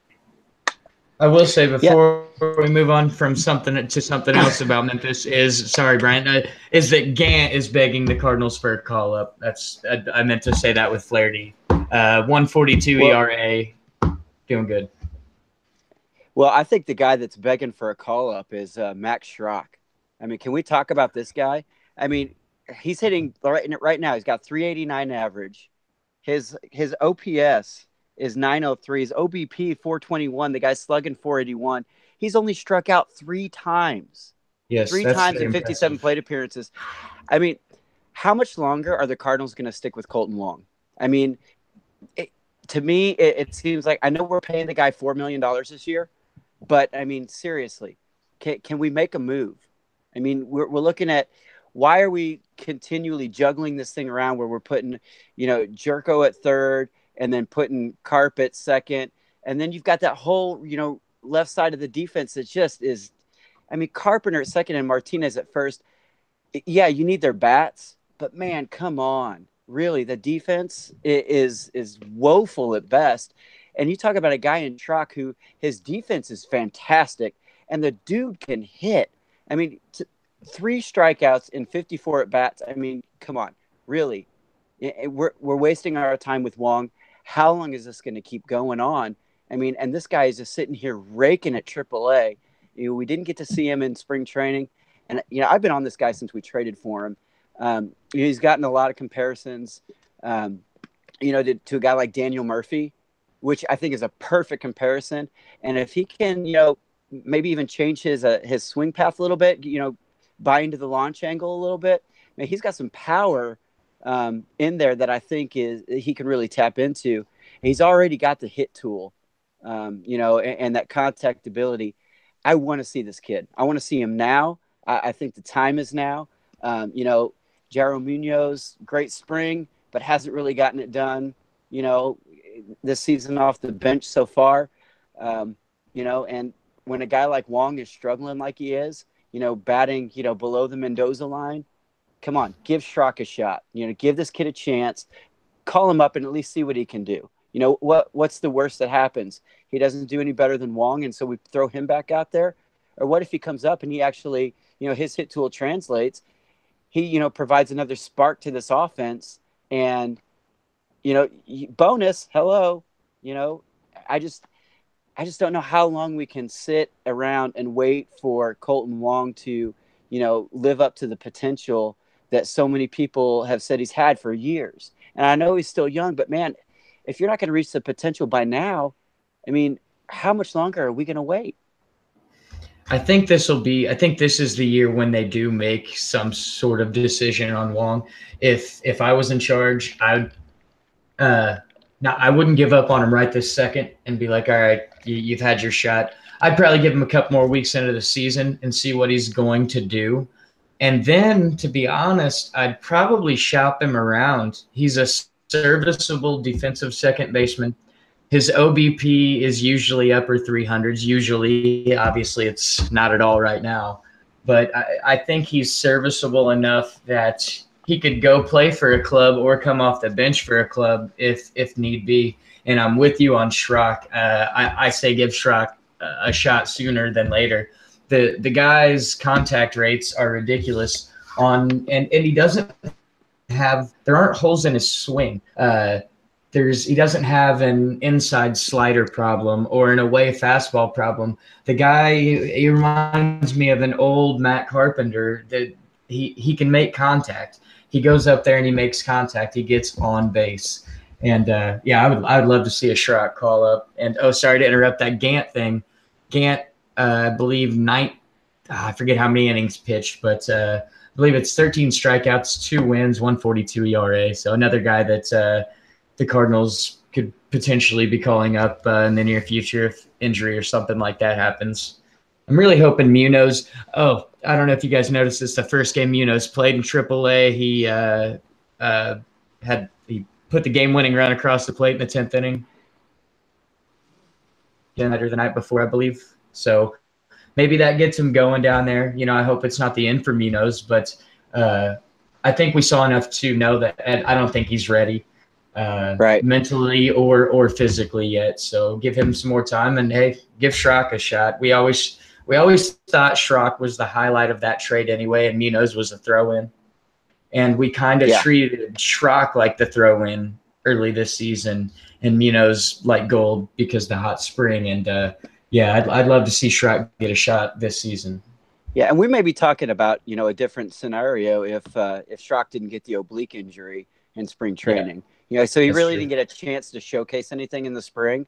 I will say before we move on from something to something else about Memphis is that Gant is begging the Cardinals for a call up. I meant to say that with Flaherty. 1.42 ERA, doing good. Well, I think the guy that's begging for a call up is Max Schrock. I mean, can we talk about this guy? I mean, he's hitting right now. He's got 389 average. His OPS is 903. His OBP 421. The guy's slugging 481. He's only struck out 3 times. Yes, three times in 57 plate appearances. I mean, how much longer are the Cardinals going to stick with Colton Wong? I mean, to me, it seems like, I know we're paying the guy $4 million this year, but I mean, seriously, can we make a move? I mean, we're looking at, why are we continually juggling this thing around where we're putting, Jerko at third and then putting Carp at second. And then you've got that whole, left side of the defense that just is, I mean, Carpenter at second and Martinez at first. Yeah, you need their bats, but man, come on. Really, the defense is woeful at best. And you talk about a guy in Schrock who his defense is fantastic, and the dude can hit. I mean, 3 strikeouts in 54 at bats. I mean, come on, really? We're wasting our time with Wong. How long is this going to keep going on? I mean, and this guy is just sitting here raking at AAA. We didn't get to see him in spring training, and I've been on this guy since we traded for him. He's gotten a lot of comparisons, to a guy like Daniel Murphy, which I think is a perfect comparison. And if he can, maybe even change his swing path a little bit, buy into the launch angle a little bit. I mean, he's got some power in there that I think he can really tap into. He's already got the hit tool, and that contact ability. I want to see this kid. I want to see him now. I think the time is now. Jaro Munoz, great spring, but hasn't really gotten it done, this season off the bench so far. And when a guy like Wong is struggling like he is, batting, below the Mendoza line, come on, give Schrock a shot. Give this kid a chance. Call him up and at least see what he can do. What's the worst that happens? He doesn't do any better than Wong, and so we throw him back out there? Or what if he comes up and he actually, his hit tool translates, he, provides another spark to this offense, and, bonus, hello, I just don't know how long we can sit around and wait for Colton Wong to, live up to the potential that so many people have said he's had for years. And I know he's still young, but man, if you're not going to reach the potential by now, I mean, how much longer are we going to wait? I think this is the year when they do make some sort of decision on Wong. If I was in charge, I wouldn't give up on him right this second and be like, all right, you've had your shot. I'd probably give him a couple more weeks into the season and see what he's going to do. And then, to be honest, I'd probably shop him around. He's a serviceable defensive second baseman. His OBP is usually upper 300s. Usually, obviously, it's not at all right now. But I think he's serviceable enough that he could go play for a club or come off the bench for a club if need be. And I'm with you on Schrock. I say give Schrock a shot sooner than later. The guy's contact rates are ridiculous and he doesn't have – there aren't holes in his swing. he doesn't have an inside slider problem or an away fastball problem. The guy, he reminds me of an old Matt Carpenter that he can make contact. He goes up there and he makes contact. He gets on base. And yeah, I would love to see a Schrock call up. And sorry to interrupt that Gant thing. Gant, I believe I forget how many innings pitched, but I believe it's 13 strikeouts, 2 wins, 142 ERA. So another guy that the Cardinals could potentially be calling up in the near future if injury or something like that happens. I'm really hoping Munoz. Oh, I don't know if you guys noticed this. The first game Munoz played in AAA, he put the game-winning run across the plate in the 10th inning. The night before, I believe. So maybe that gets him going down there. I hope it's not the end for Munoz, but I think we saw enough to know that I don't think he's ready. Right, mentally or physically yet. So give him some more time, and hey, give Schrock a shot. We always thought Schrock was the highlight of that trade anyway, and Munoz was a throw-in. And we kind of treated Schrock like the throw-in early this season, and Munoz like gold because the hot spring. And I'd love to see Schrock get a shot this season. Yeah, and we may be talking about a different scenario if Schrock didn't get the oblique injury in spring training. So he really didn't get a chance to showcase anything in the spring.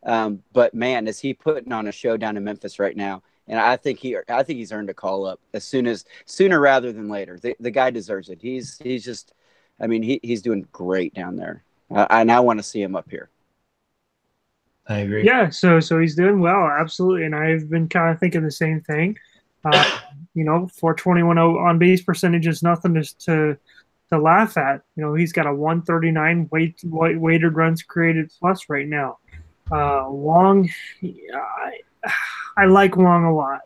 But man, is he putting on a show down in Memphis right now? And I think he's earned a call up sooner rather than later. The guy deserves it. He's just, he's doing great down there. I now want to see him up here. I agree. Yeah, so he's doing well, absolutely. And I've been kind of thinking the same thing. 421 on base percentage is nothing to laugh at. He's got a 139 weighted runs created plus right now. Wong, I like Wong a lot.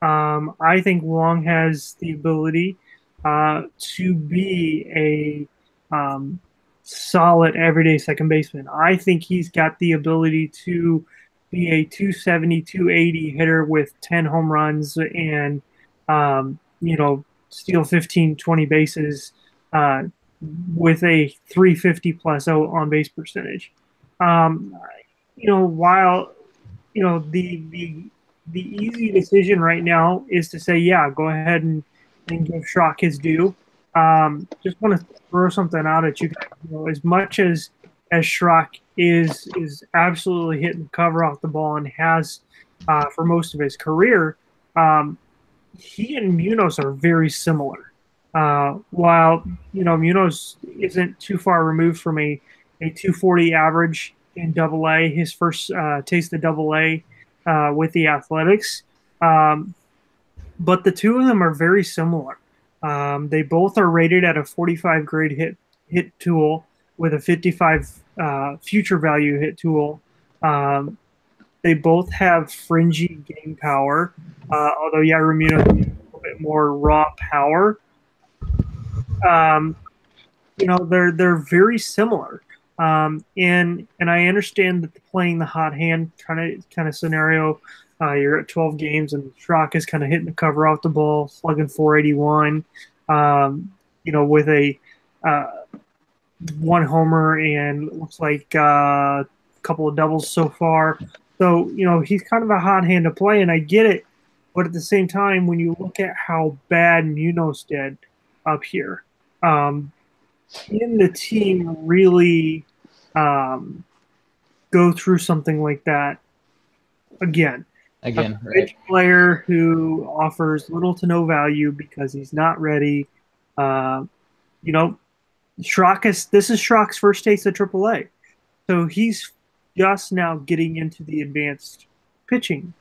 I think Wong has the ability to be a solid everyday second baseman. I think he's got the ability to be a 270, 280 hitter with 10 home runs and, steal 15, 20 bases with a 350 plus on base percentage. While the easy decision right now is to say, go ahead and give Schrock his due. Just want to throw something out at you guys. As much as Schrock is absolutely hitting the cover off the ball and has for most of his career, he and Munoz are very similar. While Munoz isn't too far removed from a 240 average in Double-A, his first taste of Double-A with the Athletics, but the two of them are very similar. They both are rated at a 45 grade hit tool with a 55 future value hit tool. They both have fringy game power, although Munoz has a little bit more raw power. They're very similar. And I understand that playing the hot hand kind of scenario, you're at 12 games and Schrock is kind of hitting the cover off the ball, slugging 481, with a 1 homer and looks like a couple of doubles so far. So, he's kind of a hot hand to play, and I get it. But at the same time, when you look at how bad Munoz did up here, can the team really go through something like that again? A right. Player who offers little to no value because he's not ready. Schrock this is Schrock's first taste of AAA, so he's just now getting into the advanced pitching.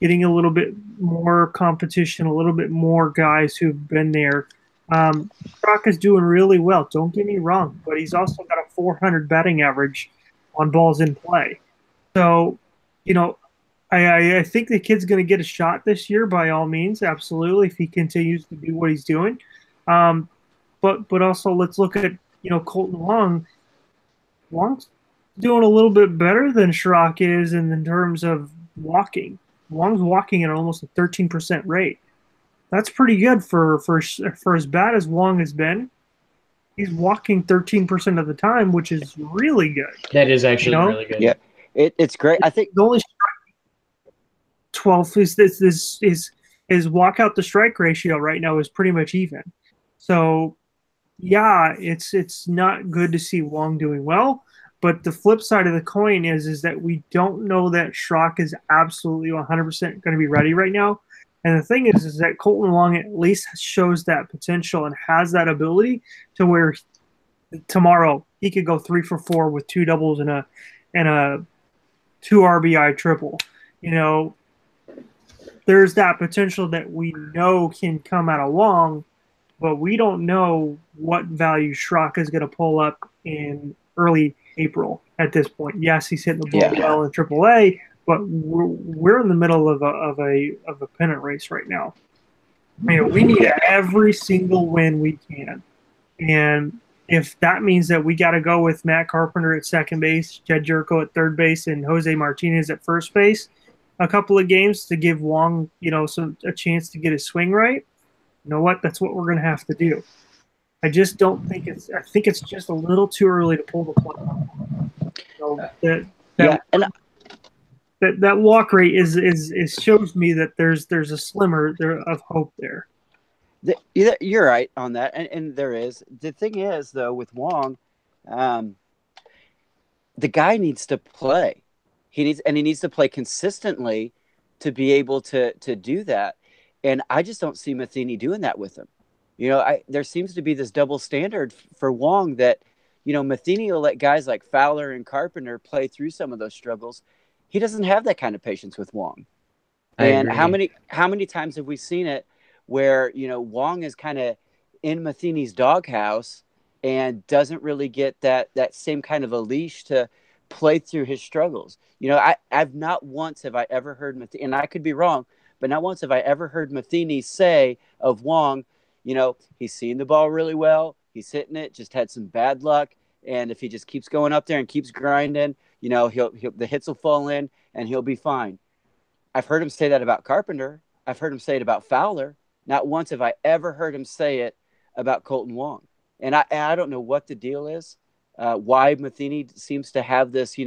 Getting a little bit more competition, a little bit more guys who've been there. Schrock is doing really well. Don't get me wrong, but he's also got a 400 batting average on balls in play. So, I think the kid's going to get a shot this year by all means, absolutely, if he continues to do what he's doing. But also let's look at Colton Wong. Wong's doing a little bit better than Schrock is in terms of walking. Wong's walking at almost a 13% rate. That's pretty good for as bad as Wong has been. he's walking 13% of the time, which is really good. That is actually really good. Yeah, it's great. I think the only 12 is his walkout to strike ratio right now is pretty much even. So yeah, it's not good to see Wong doing well. But the flip side of the coin is that we don't know that Schrock is absolutely 100% going to be ready right now. And the thing is that Colton Wong at least shows that potential and has that ability to where tomorrow he could go 3 for 4 with 2 doubles and a 2 RBI triple. You know, there's that potential that we know can come out of Wong, but we don't know what value Schrock is going to pull up in early April at this point. Yes, he's hitting the ball well in AAA, but we're in the middle of a pennant race right now. I mean, we need every single win we can, and if that means that we got to go with Matt Carpenter at second base, Jed Jerko at third base, and Jose Martinez at first base, a couple of games to give Wong, a chance to get his swing right. You know what? That's what we're going to have to do. I just don't think it's. I think it's just a little too early to pull the plug. That walk rate is shows me that there's a slimmer of hope there. You're right on that, and there is. The thing is, though, with Wong, the guy needs to play. He needs to play consistently to be able to do that. And I just don't see Matheny doing that with him. There seems to be this double standard for Wong that, Matheny will let guys like Fowler and Carpenter play through some of those struggles. He doesn't have that kind of patience with Wong. And how many times have we seen it where, Wong is kind of in Matheny's doghouse and doesn't really get that same kind of a leash to play through his struggles. I've not once have I ever heard Matheny, and I could be wrong, but not once have I ever heard Matheny say of Wong, he's seeing the ball really well. He's hitting it, just had some bad luck. And if he just keeps going up there and keeps grinding, the hits will fall in and he'll be fine. I've heard him say that about Carpenter. I've heard him say it about Fowler. Not once have I ever heard him say it about Colton Wong. And I don't know what the deal is, why Matheny seems to have this, I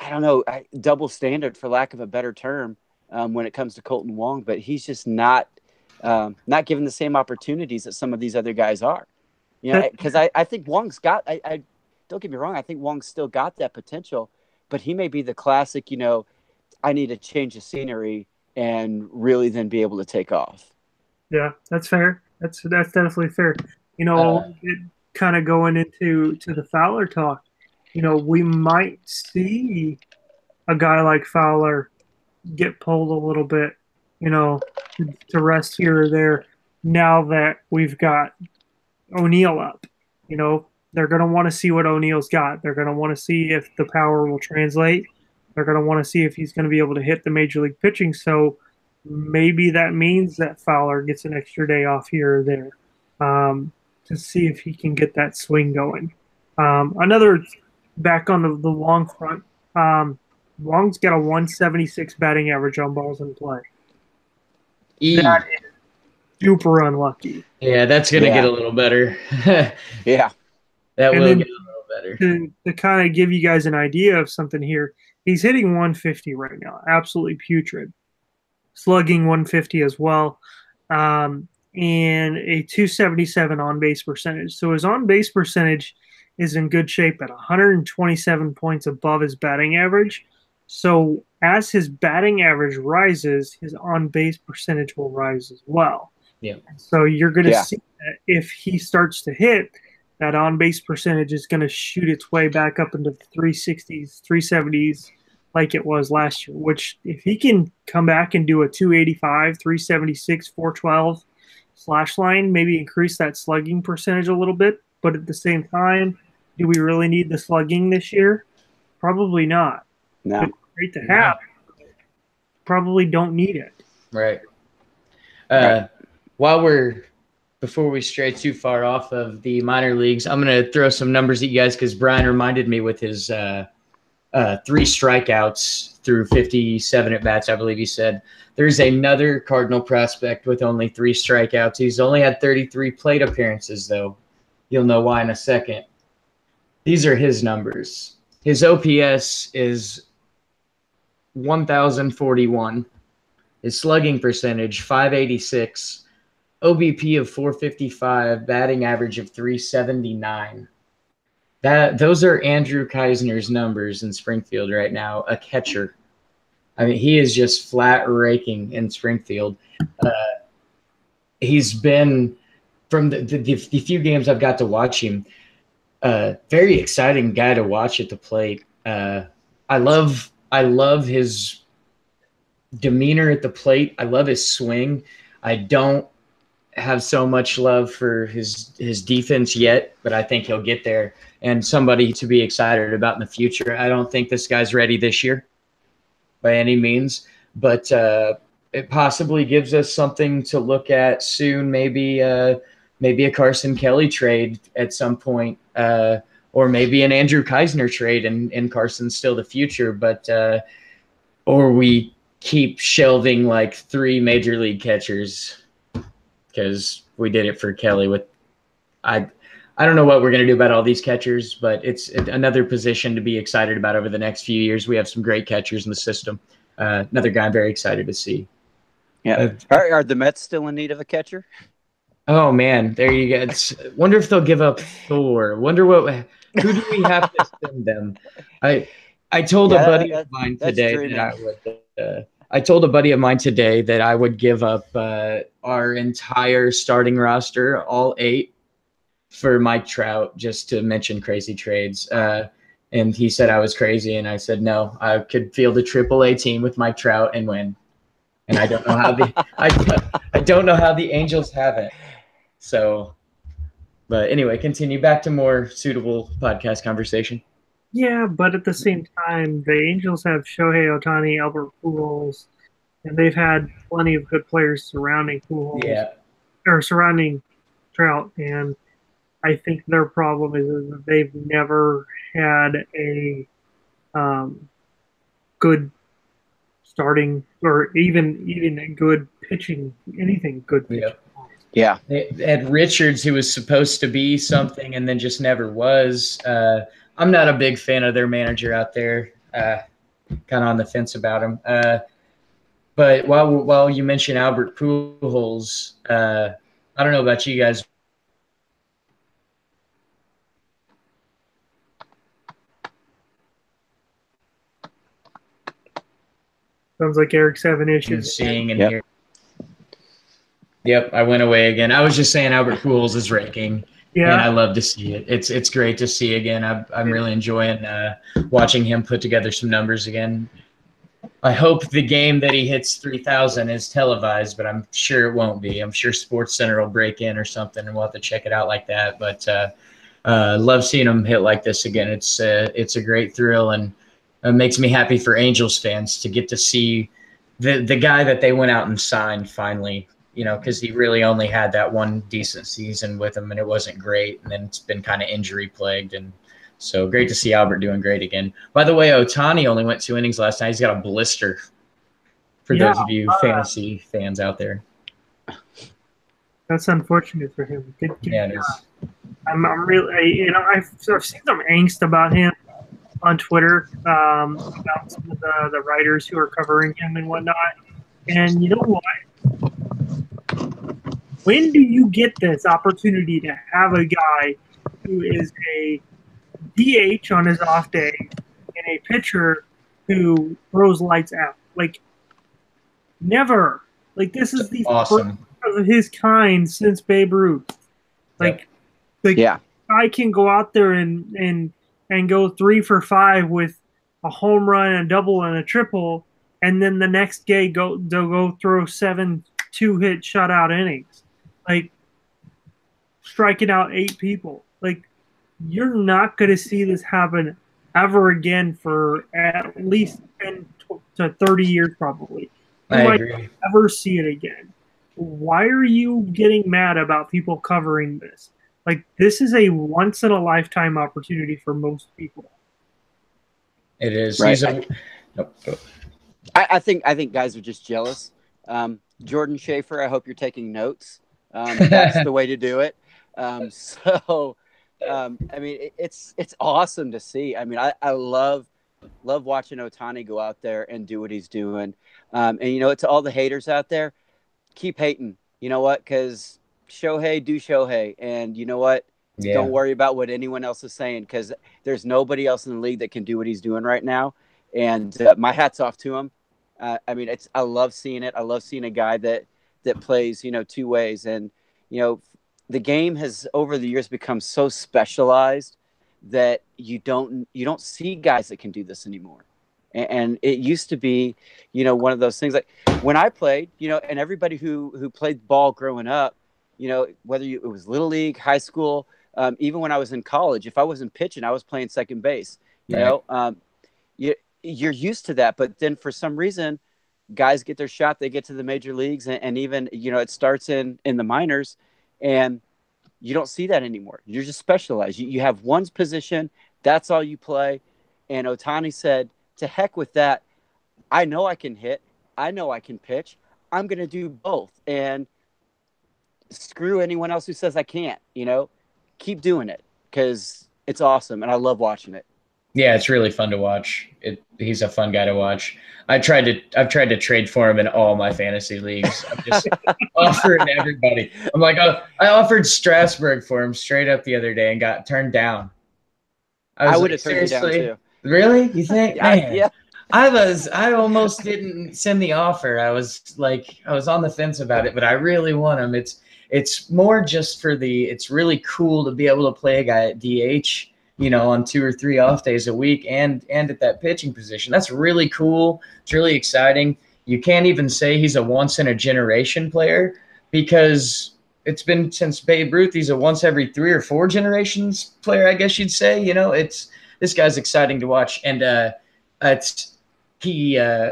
don't know, double standard, for lack of a better term, when it comes to Colton Wong. But he's just not given the same opportunities that some of these other guys are. Because I think Wong's got – I don't get me wrong, I think Wong's still got that potential, but he may be the classic, I need to change the scenery and really then be able to take off. Yeah, that's fair. That's definitely fair. Kind of going into the Fowler talk, we might see a guy like Fowler get pulled a little bit, to rest here or there now that we've got O'Neill up. They're going to want to see what O'Neill's got. They're going to want to see if the power will translate. They're going to want to see if he's going to be able to hit the major league pitching. So maybe that means that Fowler gets an extra day off here or there to see if he can get that swing going. Another back on the Wong front, Wong's got a 176 batting average on balls in play. That is super unlucky. Yeah, that's going to get a little better. Yeah. That will get a little better. To kind of give you guys an idea of something here, he's hitting 150 right now. Absolutely putrid. Slugging 150 as well. And a 277 on-base percentage. So his on-base percentage is in good shape at 127 points above his batting average. So as his batting average rises, his on-base percentage will rise as well. Yeah. So you're going to see that if he starts to hit, that on-base percentage is going to shoot its way back up into the 360s, 370s like it was last year, which if he can come back and do a 285, 376, 412 slash line, maybe increase that slugging percentage a little bit. But at the same time, do we really need the slugging this year? Probably not. No. It's great to have. Probably don't need it. Right. Before we stray too far off of the minor leagues, I'm going to throw some numbers at you guys because Brian reminded me with his 3 strikeouts through 57 at-bats, I believe he said. There's another Cardinal prospect with only 3 strikeouts. He's only had 33 plate appearances, though. You'll know why in a second. These are his numbers. His OPS is 1,041. His slugging percentage, 586. OBP of 455. Batting average of 379. Those are Andrew Keisner's numbers in Springfield right now, a catcher. I mean, he is just flat raking in Springfield. He's been, from the few games I've got to watch him, very exciting guy to watch at the plate. I love his demeanor at the plate. I love his swing. I don't have so much love for his defense yet, but I think he'll get there, and somebody to be excited about in the future. I don't think this guy's ready this year by any means, but it possibly gives us something to look at soon. Maybe a Carson Kelly trade at some point, or maybe an Andrew Keisner trade, and Carson's still the future, but or we keep shelving like 3 major league catchers because we did it for Kelly with I don't know what we're going to do about all these catchers, but it's another position to be excited about over the next few years. We have some great catchers in the system. Another guy I'm very excited to see. Yeah. Are the Mets still in need of a catcher? Oh man, there you go. Wonder if they'll give up Thor. Who do we have to send them? I told a buddy of mine today that I would give up our entire starting roster, all 8, for Mike Trout, just to mention crazy trades. And he said I was crazy, and I said no, I could field a AAA team with Mike Trout and win. And I don't know how I don't know how the Angels have it. So, but anyway, continue back to more suitable podcast conversation. Yeah, but at the same time, the Angels have Shohei Ohtani, Albert Pujols, and they've had plenty of good players surrounding Pujols, or surrounding Trout, and I think their problem is that they've never had a good starting or even a good pitching, anything good pitching. Yeah. They had Richards, who was supposed to be something and then just never was. I'm not a big fan of their manager out there. Kind of on the fence about him. But while you mention Albert Pujols, I don't know about you guys. Sounds like Eric's having issues. Seeing and hearing. Yep, I went away again. I was just saying Albert Pujols is raking. Yeah, and I love to see it. It's great to see again. I'm really enjoying watching him put together some numbers again. I hope the game that he hits 3,000 is televised, but I'm sure it won't be. I'm sure SportsCenter will break in or something, and we'll have to check it out like that. But love seeing him hit like this again. It's a great thrill, and it makes me happy for Angels fans to get to see the guy that they went out and signed finally. You know, because he really only had that one decent season with him, and it wasn't great. And then it's been kind of injury plagued, and so great to see Albert doing great again. By the way, Ohtani only went 2 innings last night. He's got a blister. For those of you fantasy fans out there, that's unfortunate for him. Good yeah, it is. I'm really, I've seen some angst about him on Twitter about some of the writers who are covering him and whatnot. And you know what? When do you get this opportunity to have a guy who is a DH on his off day and a pitcher who throws lights out? Like, never. Like, this is the awesome first of his kind since Babe Ruth. Like, I can go out there and go 3 for 5 with a home run, a double, and a triple, and then the next day they'll go throw 7 2-hit shutout innings, like striking out 8 people. Like, you're not going to see this happen ever again for at least 10 to 30 years, probably. You might never see it again. Why are you getting mad about people covering this? Like, this is a once-in-a-lifetime opportunity for most people. It is. Right. I think guys are just jealous. Jordan Schaefer, I hope you're taking notes. That's the way to do it. I mean, it's awesome to see. I mean, I love watching Ohtani go out there and do what he's doing. And to all the haters out there, keep hating. You know what? Because Shohei do Shohei, and you know what? Yeah. Don't worry about what anyone else is saying, because there's nobody else in the league that can do what he's doing right now. And my hat's off to him. I mean, I love seeing it. I love seeing a guy that plays, two ways. And, the game has over the years become so specialized that you don't see guys that can do this anymore. And it used to be, one of those things like when I played, and everybody who played ball growing up, whether it was little league, high school, even when I was in college, if I wasn't pitching, I was playing second base. You're used to that, but then for some reason, guys get their shot, they get to the major leagues, and even it starts in the minors, and you don't see that anymore. You're just specialized. You have one position, that's all you play. And Ohtani said, "To heck with that. I know I can hit. I know I can pitch. I'm going to do both, and screw anyone else who says I can't. Keep doing it because it's awesome, and I love watching it." Yeah, it's really fun to watch. He's a fun guy to watch. I've tried to trade for him in all my fantasy leagues. I'm just offering everybody. I'm like, I offered Strasburg for him straight up the other day and got turned down. I would have turned you down too. Really? You think? Man, yeah. I almost didn't send the offer. I was on the fence about it, but I really want him. It's more just for it's really cool to be able to play a guy at DH, on 2 or 3 off days a week and at that pitching position. That's really cool. It's really exciting. You can't even say he's a once in a generation player because it's been since Babe Ruth. He's a once every 3 or 4 generations player, I guess you'd say. This guy's exciting to watch. And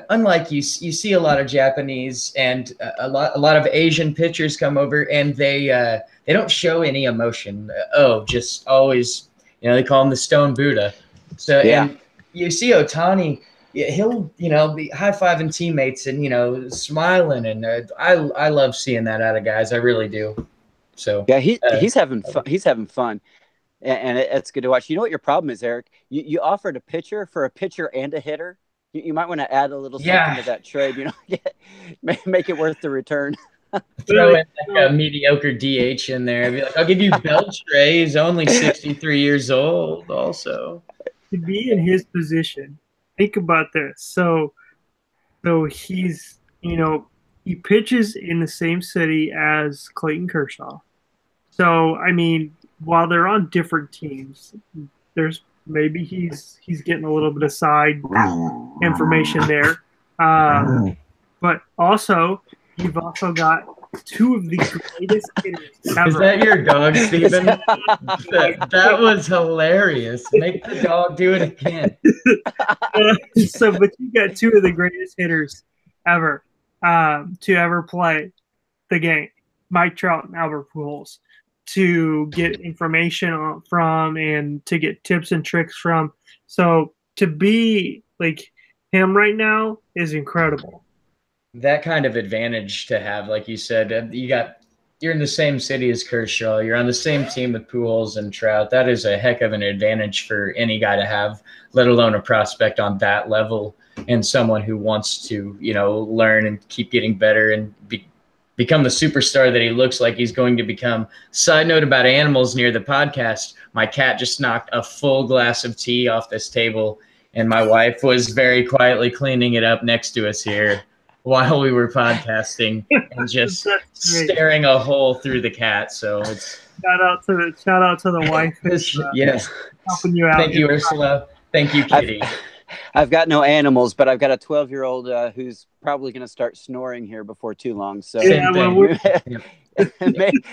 unlike you see a lot of Japanese and a lot of Asian pitchers come over and they don't show any emotion. Just always, they call him the Stone Buddha. So yeah. And you see Ohtani, he'll be high-fiving teammates and smiling, and I love seeing that out of guys. I really do. So yeah, he's having fun. He's having fun. And it's good to watch. You know what your problem is, Eric? You offered a pitcher for a pitcher and a hitter. You might want to add a little something to that trade. Make it worth the return. Throw in like a mediocre DH in there. Be like, I'll give you Beltray. He's only 63 years old. Also, to be in his position, think about this. So he's he pitches in the same city as Clayton Kershaw. So I mean, while they're on different teams, there's maybe he's getting a little bit of side information there, but also you've also got 2 of the greatest hitters ever. Is that your dog, Steven? that was hilarious. Make the dog do it again. But you got 2 of the greatest hitters ever to ever play the game, Mike Trout and Albert Pujols, to get information from and to get tips and tricks from. So to be like him right now is incredible. That kind of advantage to have, like you said, you're in the same city as Kershaw. You're on the same team with Pujols and Trout. That is a heck of an advantage for any guy to have, let alone a prospect on that level and someone who wants to, learn and keep getting better and become the superstar that he looks like he's going to become. Side note about animals near the podcast, my cat just knocked a full glass of tea off this table, and my wife was very quietly cleaning it up next to us here while we were podcasting and just staring a hole through the cat. So it's shout out to the wife. Yes. Helping you out. Thank you, Ursula. Thank you, Kitty. I've got no animals, but I've got a 12-year-old who's probably going to start snoring here before too long. So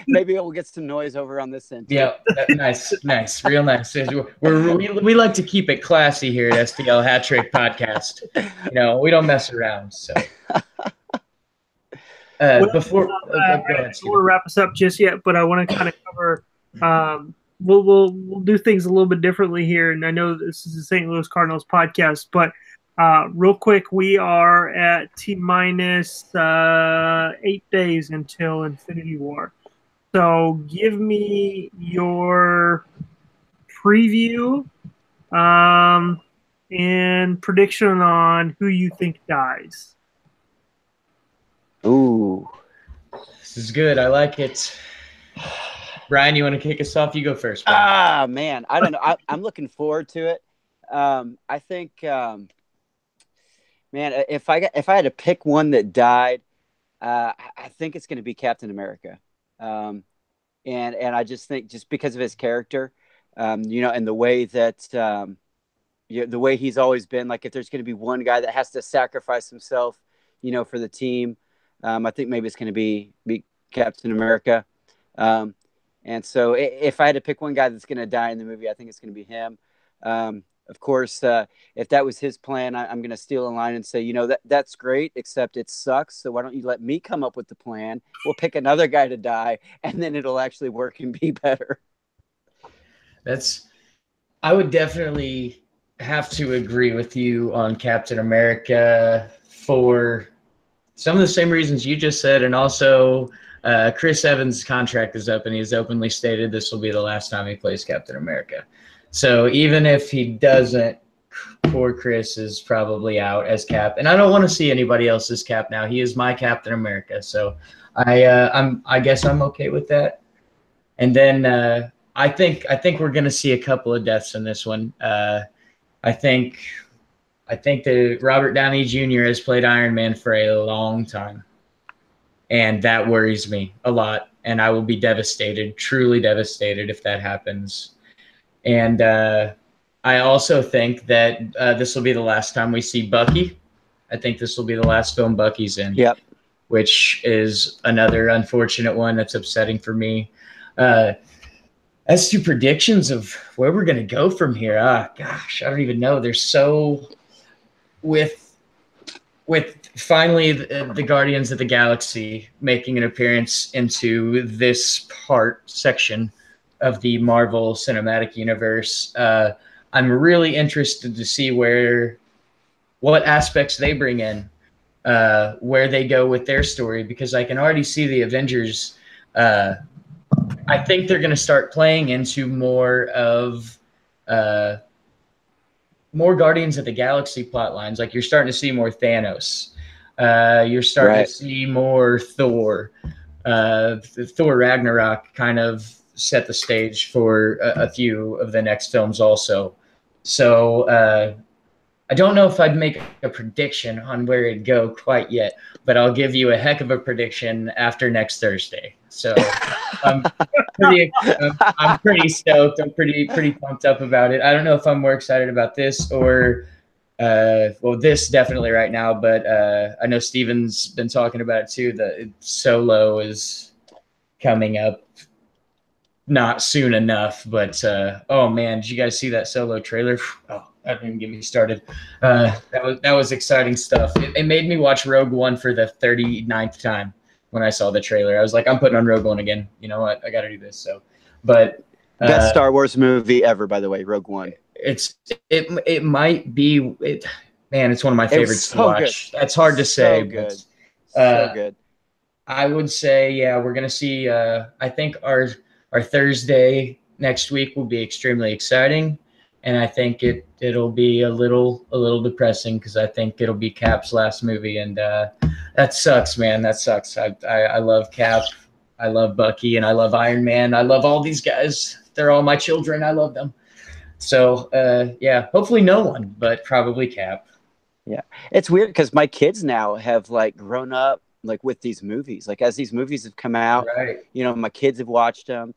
maybe we'll get some noise over on this end. Yeah, nice, real nice. We like to keep it classy here at STL Hat Trick Podcast. We don't mess around. So before I don't want to wrap us up just yet, but I want to kind of cover. We'll do things a little bit differently here, and I know this is the St. Louis Cardinals podcast, but real quick, we are at T-minus 8 days until Infinity War. So give me your preview and prediction on who you think dies. Ooh. This is good. I like it. Brian, you want to kick us off? You go first, Brian. Ah, man. I don't know. I'm looking forward to it. I think, man, if I had to pick one that died, I think it's going to be Captain America. And I just think just because of his character, and the way that the way he's always been. Like if there's going to be one guy that has to sacrifice himself, for the team, I think maybe it's going to be Captain America. Um, and so if I had to pick one guy that's going to die in the movie, I think it's going to be him. Of course, if that was his plan, I'm going to steal a line and say, that's great, except it sucks. So why don't you let me come up with the plan? We'll pick another guy to die, and then it'll actually work and be better. I would definitely have to agree with you on Captain America for some of the same reasons you just said, and also Chris Evans' contract is up, and he's openly stated this will be the last time he plays Captain America. So even if he doesn't, poor Chris is probably out as Cap, and I don't want to see anybody else's Cap now. He is my Captain America, so I guess I'm okay with that. And then I think we're going to see a couple of deaths in this one. I think that Robert Downey Jr. has played Iron Man for a long time, and that worries me a lot. And I will be devastated, truly devastated, if that happens. And I also think that this will be the last time we see Bucky. I think this will be the last film Bucky's in. Yep. Which is another unfortunate one that's upsetting for me. As to predictions of where we're going to go from here, gosh, I don't even know. There's so with finally the Guardians of the Galaxy making an appearance into this section of the Marvel Cinematic Universe. I'm really interested to see what aspects they bring in, where they go with their story, because I can already see the Avengers. I think they're going to start playing into more of more Guardians of the Galaxy plot lines. Like you're starting to see more Thanos. You're starting to see more Thor. Thor Ragnarok kind of set the stage for a few of the next films also. So I don't know if I'd make a prediction on where it'd go quite yet, but I'll give you a heck of a prediction after next Thursday. So I'm pretty stoked. I'm pretty pumped up about it. I don't know if I'm more excited about this or this definitely right now, but I know Steven's been talking about it too. The Solo is coming up not soon enough, but oh man, did you guys see that Solo trailer? Oh, that didn't get me started. That was exciting stuff. It made me watch Rogue One for the 39th time when I saw the trailer. I was like, I'm putting on Rogue One again. You know what? I got to do this. So, but best Star Wars movie ever, by the way, Rogue One. It might be it. Man, it's one of my favorites to watch. Good. That's hard to say. So good. So good. I would say, yeah, we're gonna see. I think our Thursday next week will be extremely exciting, and I think it'll be a little depressing because I think it'll be Cap's last movie, and that sucks, man. That sucks. I love Cap, I love Bucky, and I love Iron Man. I love all these guys. They're all my children. I love them. So yeah, hopefully no one, but probably Cap. Yeah, it's weird because my kids now have like grown up like with these movies. Like as these movies have come out, right. My kids have watched them,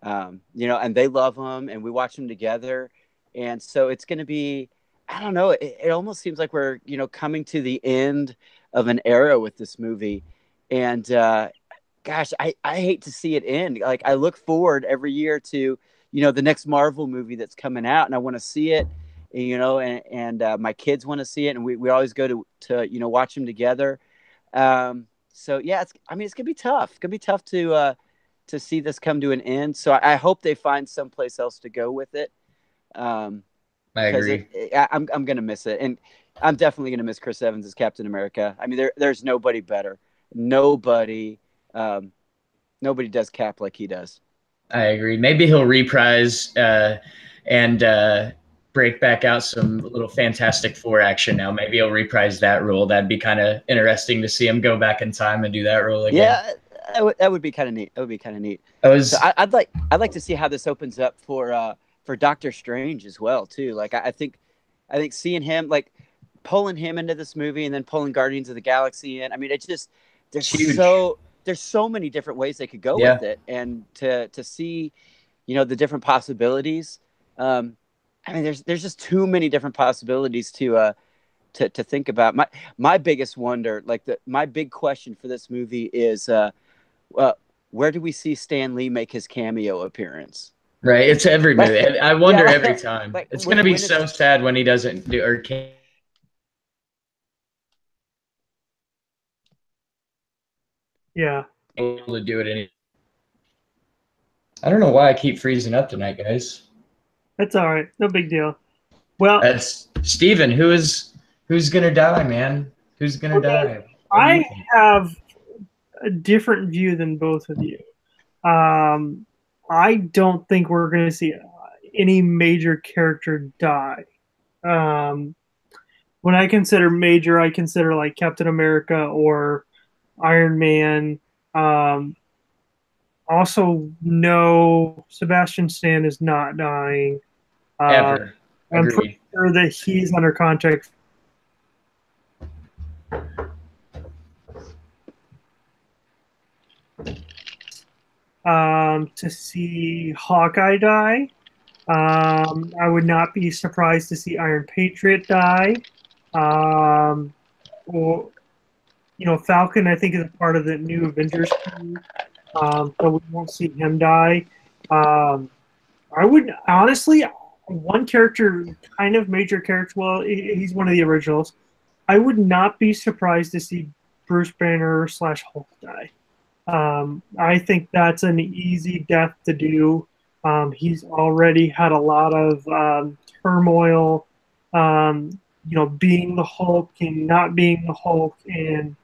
and they love them, and we watch them together. And so it's going to be, I don't know, it almost seems like we're, coming to the end of an era with this movie. And gosh, I hate to see it end. Like I look forward every year to, the next Marvel movie that's coming out, and I want to see it, and my kids want to see it. And we always go to watch them together. So yeah, it's going to be tough. It's going to be tough to see this come to an end. So I hope they find someplace else to go with it. I agree. I'm going to miss it. And I'm definitely going to miss Chris Evans as Captain America. I mean, there's nobody better. Nobody Nobody does Cap like he does. I agree. Maybe he'll reprise and break back out some little Fantastic Four action now. Maybe he'll reprise that role. That'd be kind of interesting to see him go back in time and do that role again. Yeah, that would be kind of neat. That would be kind of neat. So I'd like to see how this opens up for Doctor Strange as well too. Like I think seeing him, like pulling him into this movie and then pulling Guardians of the Galaxy in. I mean, it's just there's so many different ways they could go with it, and to see, the different possibilities. I mean, there's just too many different possibilities to think about. My biggest wonder, my big question for this movie is, where do we see Stan Lee make his cameo appearance? Right, it's every movie. I wonder every time. It's going to be so sad when he doesn't do or can't. Yeah. Able to do it I don't know why I keep freezing up tonight, guys. That's all right. No big deal. Well, that's Steven, who's gonna die, man? Who's gonna die? I have a different view than both of you. I don't think we're going to see any major character die. When I consider major, I consider like Captain America or Iron Man. Also, no, Sebastian Stan is not dying. Ever. I'm pretty sure that he's under contract. To see Hawkeye die. I would not be surprised to see Iron Patriot die. Or, Falcon, I think, is a part of the new Avengers team. So we won't see him die. I would, honestly, one character, kind of major character, well, he's one of the originals. I would not be surprised to see Bruce Banner / Hulk die. I think that's an easy death to do. He's already had a lot of turmoil, being the Hulk and not being the Hulk. And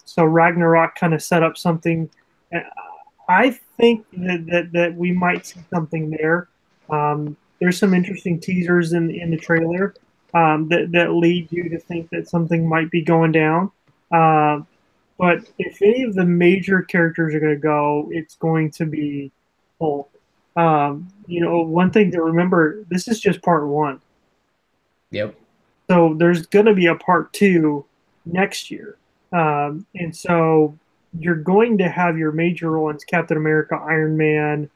so Ragnarok kind of set up something. I think that we might see something there. There's some interesting teasers in the trailer that lead you to think that something might be going down. But if any of the major characters are going to go, it's going to be Hulk. One thing to remember, this is just part 1. Yep. So there's going to be a part 2 next year. And so you're going to have your major ones, Captain America, Iron Man,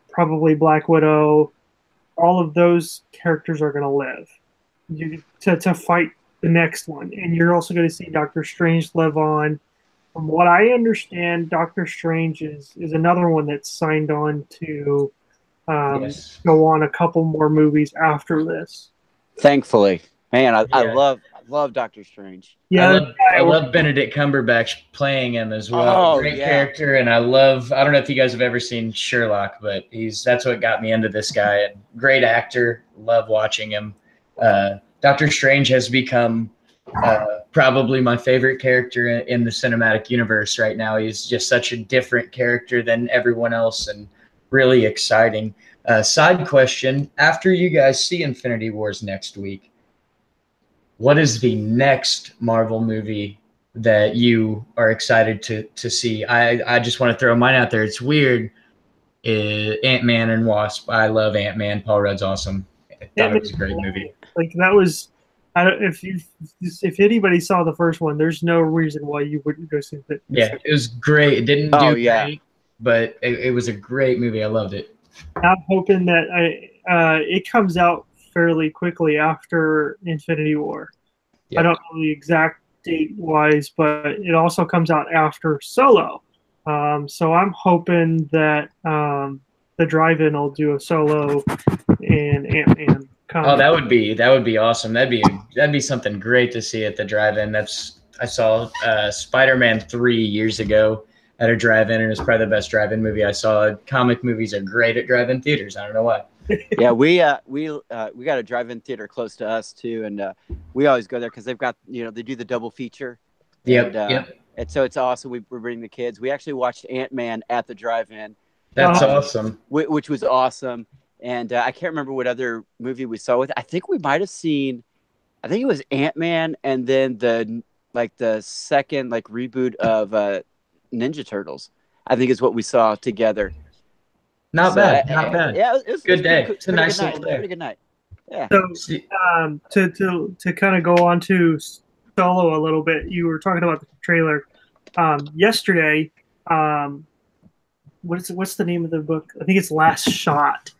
probably Black Widow. All of those characters are going to live to fight the next one. And you're also going to see Doctor Strange live on. From what I understand, Doctor Strange is another one that's signed on to go on a couple more movies after this. Thankfully. Man, I love Doctor Strange. Yeah, I love Benedict Cumberbatch playing him as well. Great character, and I don't know if you guys have ever seen Sherlock, but that's what got me into this guy. And great actor, love watching him. Doctor Strange has become probably my favorite character in the cinematic universe right now. He's just such a different character than everyone else and really exciting. Side question, after you guys see Infinity Wars next week, what is the next Marvel movie that you are excited to see? I just want to throw mine out there. It's weird. Ant-Man and Wasp. I love Ant-Man. Paul Rudd's awesome. I thought it was a great movie. Like that was, if anybody saw the first one, there's no reason why you wouldn't go see it. Yeah, it was great. It didn't do great, but it was a great movie. I loved it. I'm hoping that it comes out fairly quickly after Infinity War. Yep. I don't know the exact date wise, but it also comes out after Solo. So I'm hoping that the drive-in will do a Solo and Ant-Man. Oh, that would be awesome. That'd be something great to see at the drive-in. I saw Spider-Man 3 years ago at a drive-in, and it's probably the best drive-in movie I saw. Comic movies are great at drive-in theaters. I don't know why. Yeah, we got a drive-in theater close to us too, and we always go there because they've got they do the double feature. And so it's awesome. We're bringing the kids. We actually watched Ant-Man at the drive-in. That's awesome. Which was awesome. And I can't remember what other movie we saw with. I think we might have seen. I think it was Ant-Man, and then the second reboot of Ninja Turtles. I think is what we saw together. Not bad. Yeah, it was good day. It's a nice little day. Pretty good night. Yeah. So to kind of go on to Solo a little bit, you were talking about the trailer yesterday. What's the name of the book? I think it's Last Shot.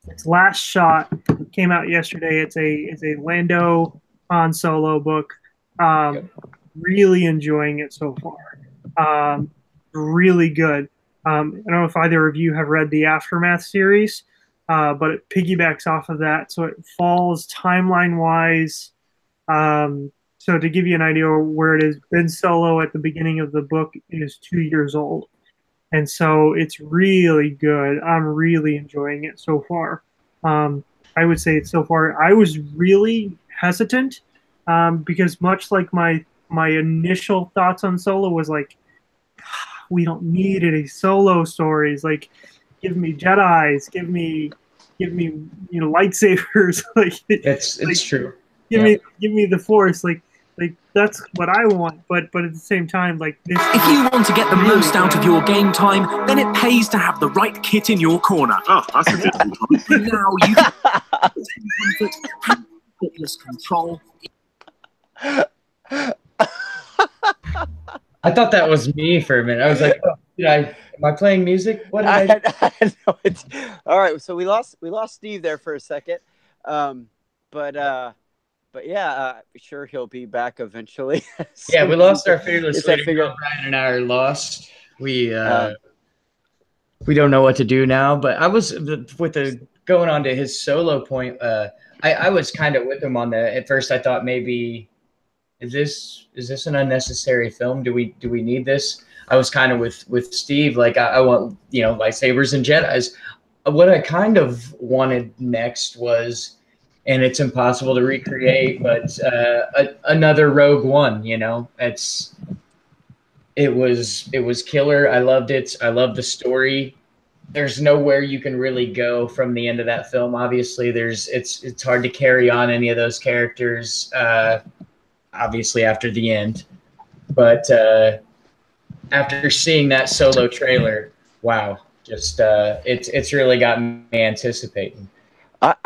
It's Last Shot. It came out yesterday. It's a Lando Han Solo book. Really enjoying it so far. Really good. I don't know if either of you have read the Aftermath series, but it piggybacks off of that. So it falls timeline-wise. So to give you an idea of where it is, Ben Solo at the beginning of the book is 2 years old. And so it's really good. I'm really enjoying it so far. I would say so far, I was really hesitant because much like my initial thoughts on Solo was like, we don't need any Solo stories. Like, give me Jedis, give me lightsabers. It's true. Give me the Force. Like that's what I want. But at the same time, like this. If you want to get the most out of your game time, then it pays to have the right kit in your corner. Oh, that's a good one. Now you can have effortless control. I thought that was me for a minute. I was like, am I playing music? What did I know it's all right. So we lost Steve there for a second. But yeah, sure he'll be back eventually. Yeah, we lost our fearless leader. Brian and I are lost. We don't know what to do now. But I was going on to his Solo point. I was kind of with him on that. At first, I thought maybe is this an unnecessary film? Do we need this? I was kind of with Steve. Like I want lightsabers and Jedis. What I kind of wanted next was. And it's impossible to recreate, but another Rogue One, it was killer. I loved it. I love the story. There's nowhere you can really go from the end of that film. Obviously, it's hard to carry on any of those characters. Obviously, after the end, but after seeing that Solo trailer, wow, just it's really got me anticipating.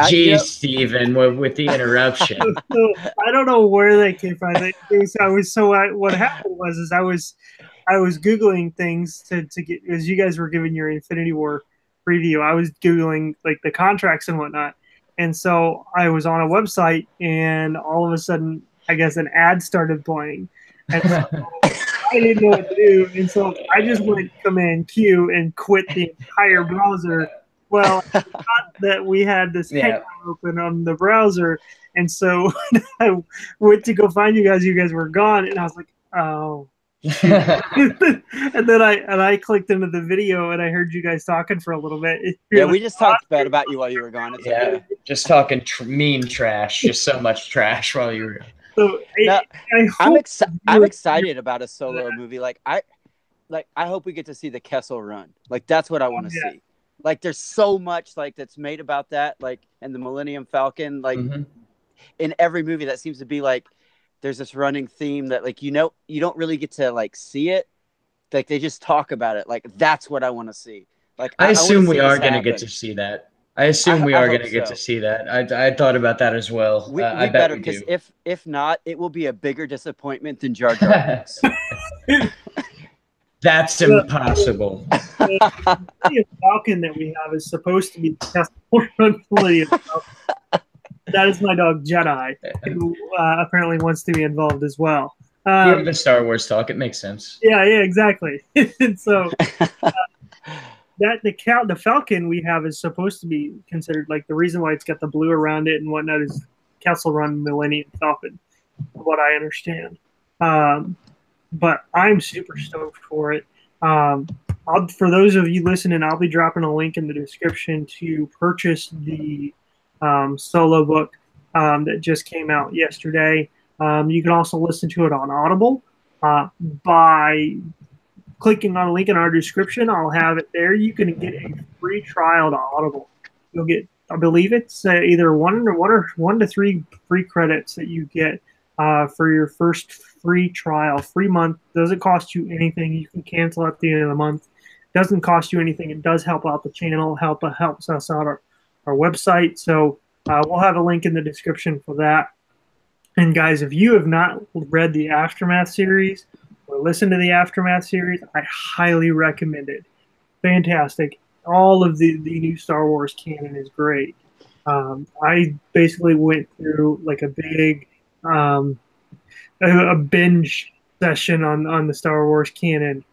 Jeez, Steven, with the interruption. I don't know where that came from. What happened was I was Googling things to get, as you guys were giving your Infinity War preview, I was Googling like the contracts and whatnot. And so I was on a website and all of a sudden, I guess an ad started playing. And so I didn't know what to do. And so I just went Command Q and quit the entire browser. Well, I thought that we had this hangout open on the browser, and so I went to go find you guys were gone, and I was like, oh. and then I clicked into the video, and I heard you guys talking for a little bit. We just talked bad about you while you were gone. It's okay. Just talking mean trash, just so much trash while you were gone. So I'm excited about a Solo movie. I hope we get to see the Kessel Run. Like that's what I want to see. Like there's so much that's made about that, and the Millennium Falcon, in every movie that seems to be there's this running theme that you don't really get to see it. Like they just talk about it. Like that's what I want to see. I assume we are going to get to see that. I assume we are going to get to see that. I thought about that as well. We better, because if not, it will be a bigger disappointment than Jar Jar Binks. That's impossible. The Falcon that we have is supposed to be the Millennium Falcon. That is my dog Jedi, who apparently wants to be involved as well. We have the Star Wars talk. It makes sense. Yeah, exactly. And so the Falcon we have is supposed to be considered the reason why it's got the blue around it and whatnot is Kessel Run Millennium Falcon, what I understand. But I'm super stoked for it. For those of you listening, I'll be dropping a link in the description to purchase the Solo book that just came out yesterday. You can also listen to it on Audible by clicking on a link in our description. I'll have it there. You can get a free trial to Audible. You'll get, I believe it's either one to three free credits that you get for your first free trial. Free month, doesn't cost you anything. You can cancel at the end of the month. Doesn't cost you anything. It does help out the channel, helps us out our website. So we'll have a link in the description for that. And guys, if you have not read the Aftermath series or listened to the Aftermath series, I highly recommend it. Fantastic. All of the new Star Wars canon is great. I basically went through like a big a binge session on the Star Wars canon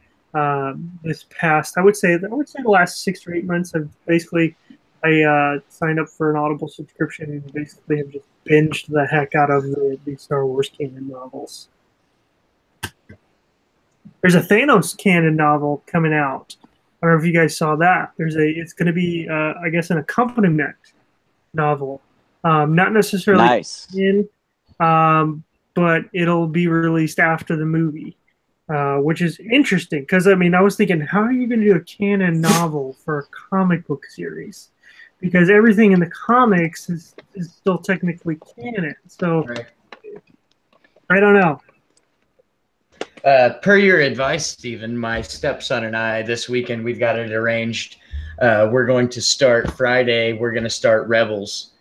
this past. I would say the last 6 or 8 months. I signed up for an Audible subscription and basically have just binged the heck out of the Star Wars canon novels. There's a Thanos canon novel coming out. I don't know if you guys saw that. It's going to be, I guess, an accompaniment novel. Not necessarily nice. But it'll be released after the movie, which is interesting because, I mean, I was thinking, how are you going to do a canon novel for a comic book series? Because everything in the comics is still technically canon. So Right. I don't know. Per your advice, Stephen, my stepson and I, this weekend, we've got it arranged. We're going to start Friday. We're going to start Rebels,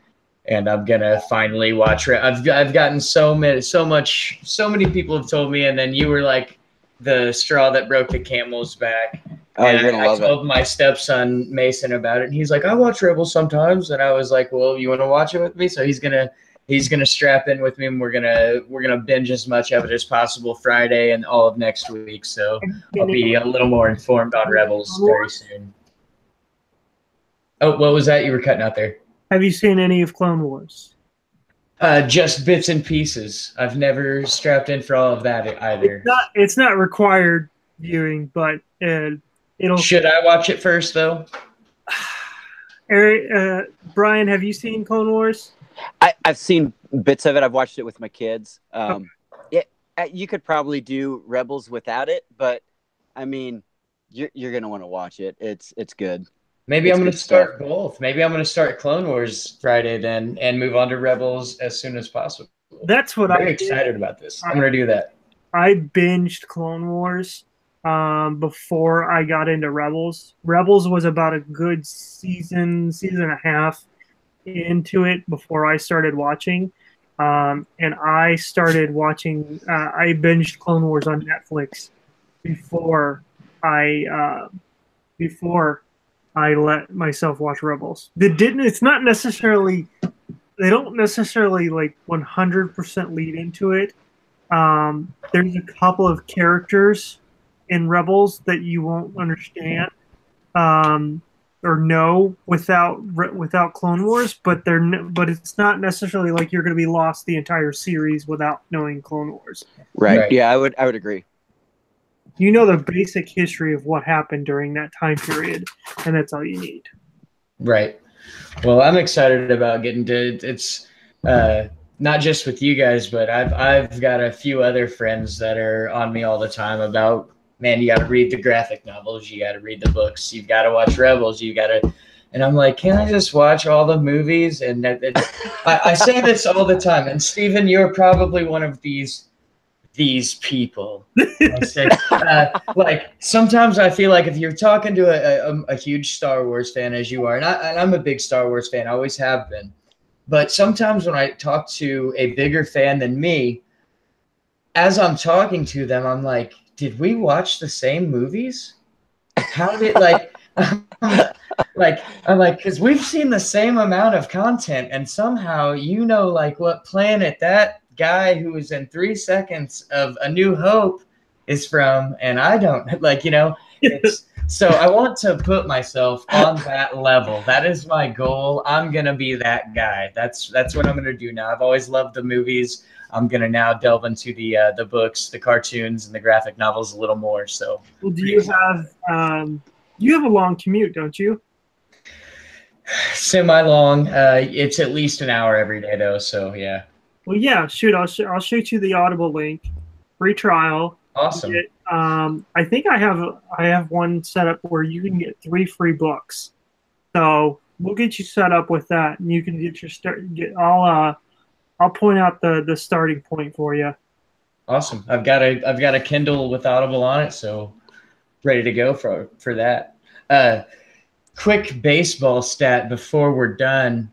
and I'm going to finally watch. I've gotten so many people have told me, and then you were like the straw that broke the camel's back. Oh, and you're gonna love I told my stepson Mason about it, and he's like, "I watch Rebels sometimes," and I was like, "Well, you want to watch it with me?" So he's gonna strap in with me, and we're gonna binge as much of it as possible Friday and all of next week. So I'll be a little more informed on Rebels very soon. Oh, what was that? You were cutting out there. Have you seen any of Clone Wars? Just bits and pieces. I've never strapped in for all of that either. It's not required viewing, but it'll. Should I watch it first though? Eric, Brian, have you seen Clone Wars? I've seen bits of it. I've watched it with my kids. You could probably do Rebels without it, but I mean, you're gonna want to watch it. It's good. Maybe I'm going to start both. Maybe I'm going to start Clone Wars Friday then and move on to Rebels as soon as possible. That's what I'm very excited about this. I'm going to do that. I binged Clone Wars before I got into Rebels. Rebels was about a good season and a half into it before I started watching. And I started watching, I binged Clone Wars on Netflix before I let myself watch Rebels. It's not necessarily, they don't necessarily like 100% lead into it. There's a couple of characters in Rebels that you won't understand or know without Clone Wars, but it's not necessarily like you're going to be lost the entire series without knowing Clone Wars. Right. Yeah, I would agree. You know the basic history of what happened during that time period, and that's all you need. Right. Well, I'm excited about getting to it's not just with you guys, but I've got a few other friends that are on me all the time about, man, you got to read the graphic novels, you got to read the books, you've got to watch Rebels, you got to. And I'm like, can I just watch all the movies? And I say this all the time. And Stephen, you're probably one of these people. I say, like sometimes I feel like if you're talking to a huge Star Wars fan as you are, and I'm a big Star Wars fan, I always have been, but sometimes when I talk to a bigger fan than me, as I'm talking to them, I'm like, did we watch the same movies? How did I'm like, because we've seen the same amount of content, and somehow you know like what planet that guy who was in 3 seconds of A New Hope is from, and I don't so I want to put myself on that level. That is my goal. I'm gonna be that guy. That's what I'm gonna do now. I've always loved the movies. I'm gonna now delve into the books, the cartoons, and the graphic novels a little more. So, well, do you have a long commute, don't you? Semi-long. It's at least an hour every day though. So yeah. Well, yeah, shoot, I'll shoot you the Audible link, free trial. Awesome. I think I have one set up where you can get 3 free books. So we'll get you set up with that, and you can get your start. I'll point out the starting point for you. Awesome. I've got a Kindle with Audible on it, so ready to go for that. Quick baseball stat before we're done.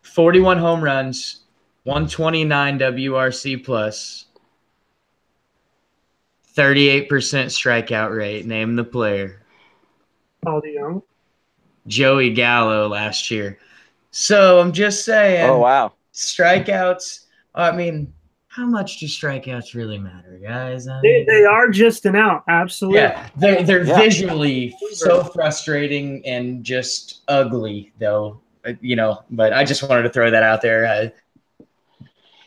41 home runs, 129 WRC plus, 38% strikeout rate. Name the player. Paul DeYoung. Joey Gallo last year. So I'm just saying. Oh, wow. Strikeouts. I mean, how much do strikeouts really matter, guys? They are just an out. Absolutely. Yeah, they're visually so frustrating and just ugly, though. But I just wanted to throw that out there.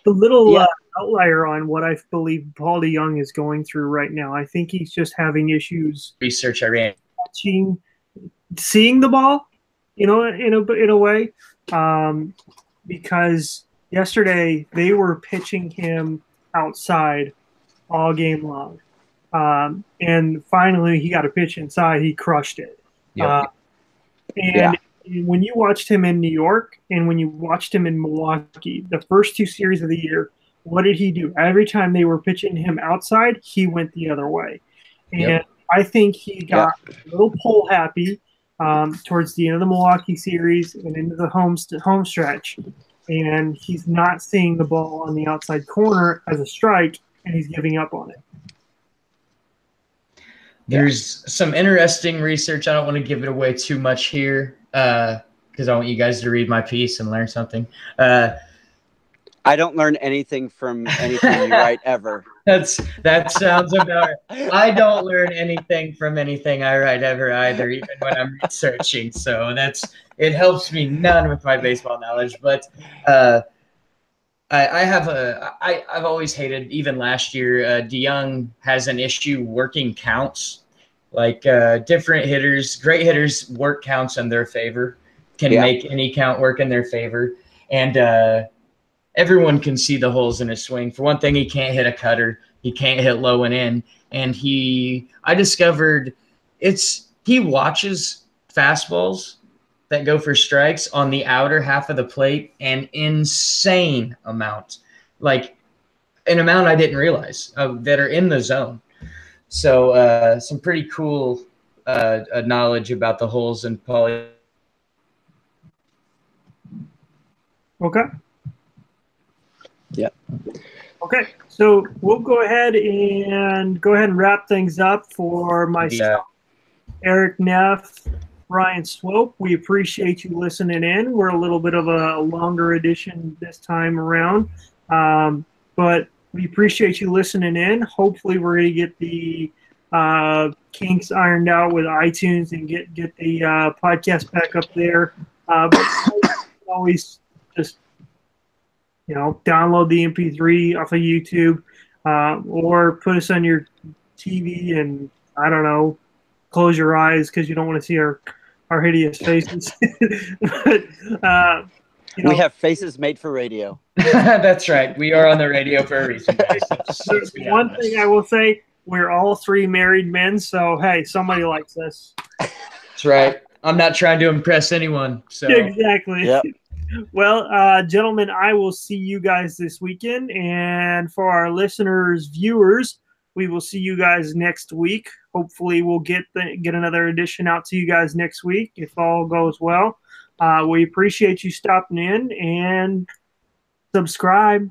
The little outlier on what I believe Paul DeYoung is going through right now. I think he's just having issues. Research I ran. Seeing the ball, in a way, because yesterday they were pitching him outside all game long, and finally he got a pitch inside. He crushed it. Yep. When you watched him in New York and when you watched him in Milwaukee, the first 2 series of the year, what did he do? Every time they were pitching him outside, he went the other way. And I think he got a little pull happy towards the end of the Milwaukee series and into the home stretch. And he's not seeing the ball on the outside corner as a strike, and he's giving up on it. There's some interesting research. I don't want to give it away too much here because I want you guys to read my piece and learn something. I don't learn anything from anything you write ever. That sounds about it. I don't learn anything from anything I write ever either, even when I'm researching. So it helps me none with my baseball knowledge. But I've always hated, even last year, DeYoung has an issue working counts. Like different hitters, great hitters work counts in their favor, can make any count work in their favor. And everyone can see the holes in his swing. For one thing, he can't hit a cutter. He can't hit low and in. And I discovered he watches fastballs that go for strikes on the outer half of the plate, an insane amount, like an amount I didn't realize that are in the zone. So some pretty cool knowledge about the holes in Paulie. Okay. Yeah. Okay, so we'll go ahead and wrap things up for myself, Eric Neff, Ryan Swope. We appreciate you listening in. We're a little bit of a longer edition this time around, but we appreciate you listening in. Hopefully, we're going to get the kinks ironed out with iTunes and get the podcast back up there. But always just download the MP3 off of YouTube, or put us on your TV and, I don't know, close your eyes because you don't want to see our hideous faces. But, we have faces made for radio. That's right. We are on the radio for a reason. One thing I will say, we're all 3 married men, so, hey, somebody likes us. That's right. I'm not trying to impress anyone. So Exactly. Yep. Well, gentlemen, I will see you guys this weekend. And for our listeners, viewers, we will see you guys next week. Hopefully, we'll get another edition out to you guys next week if all goes well. We appreciate you stopping in, and subscribe.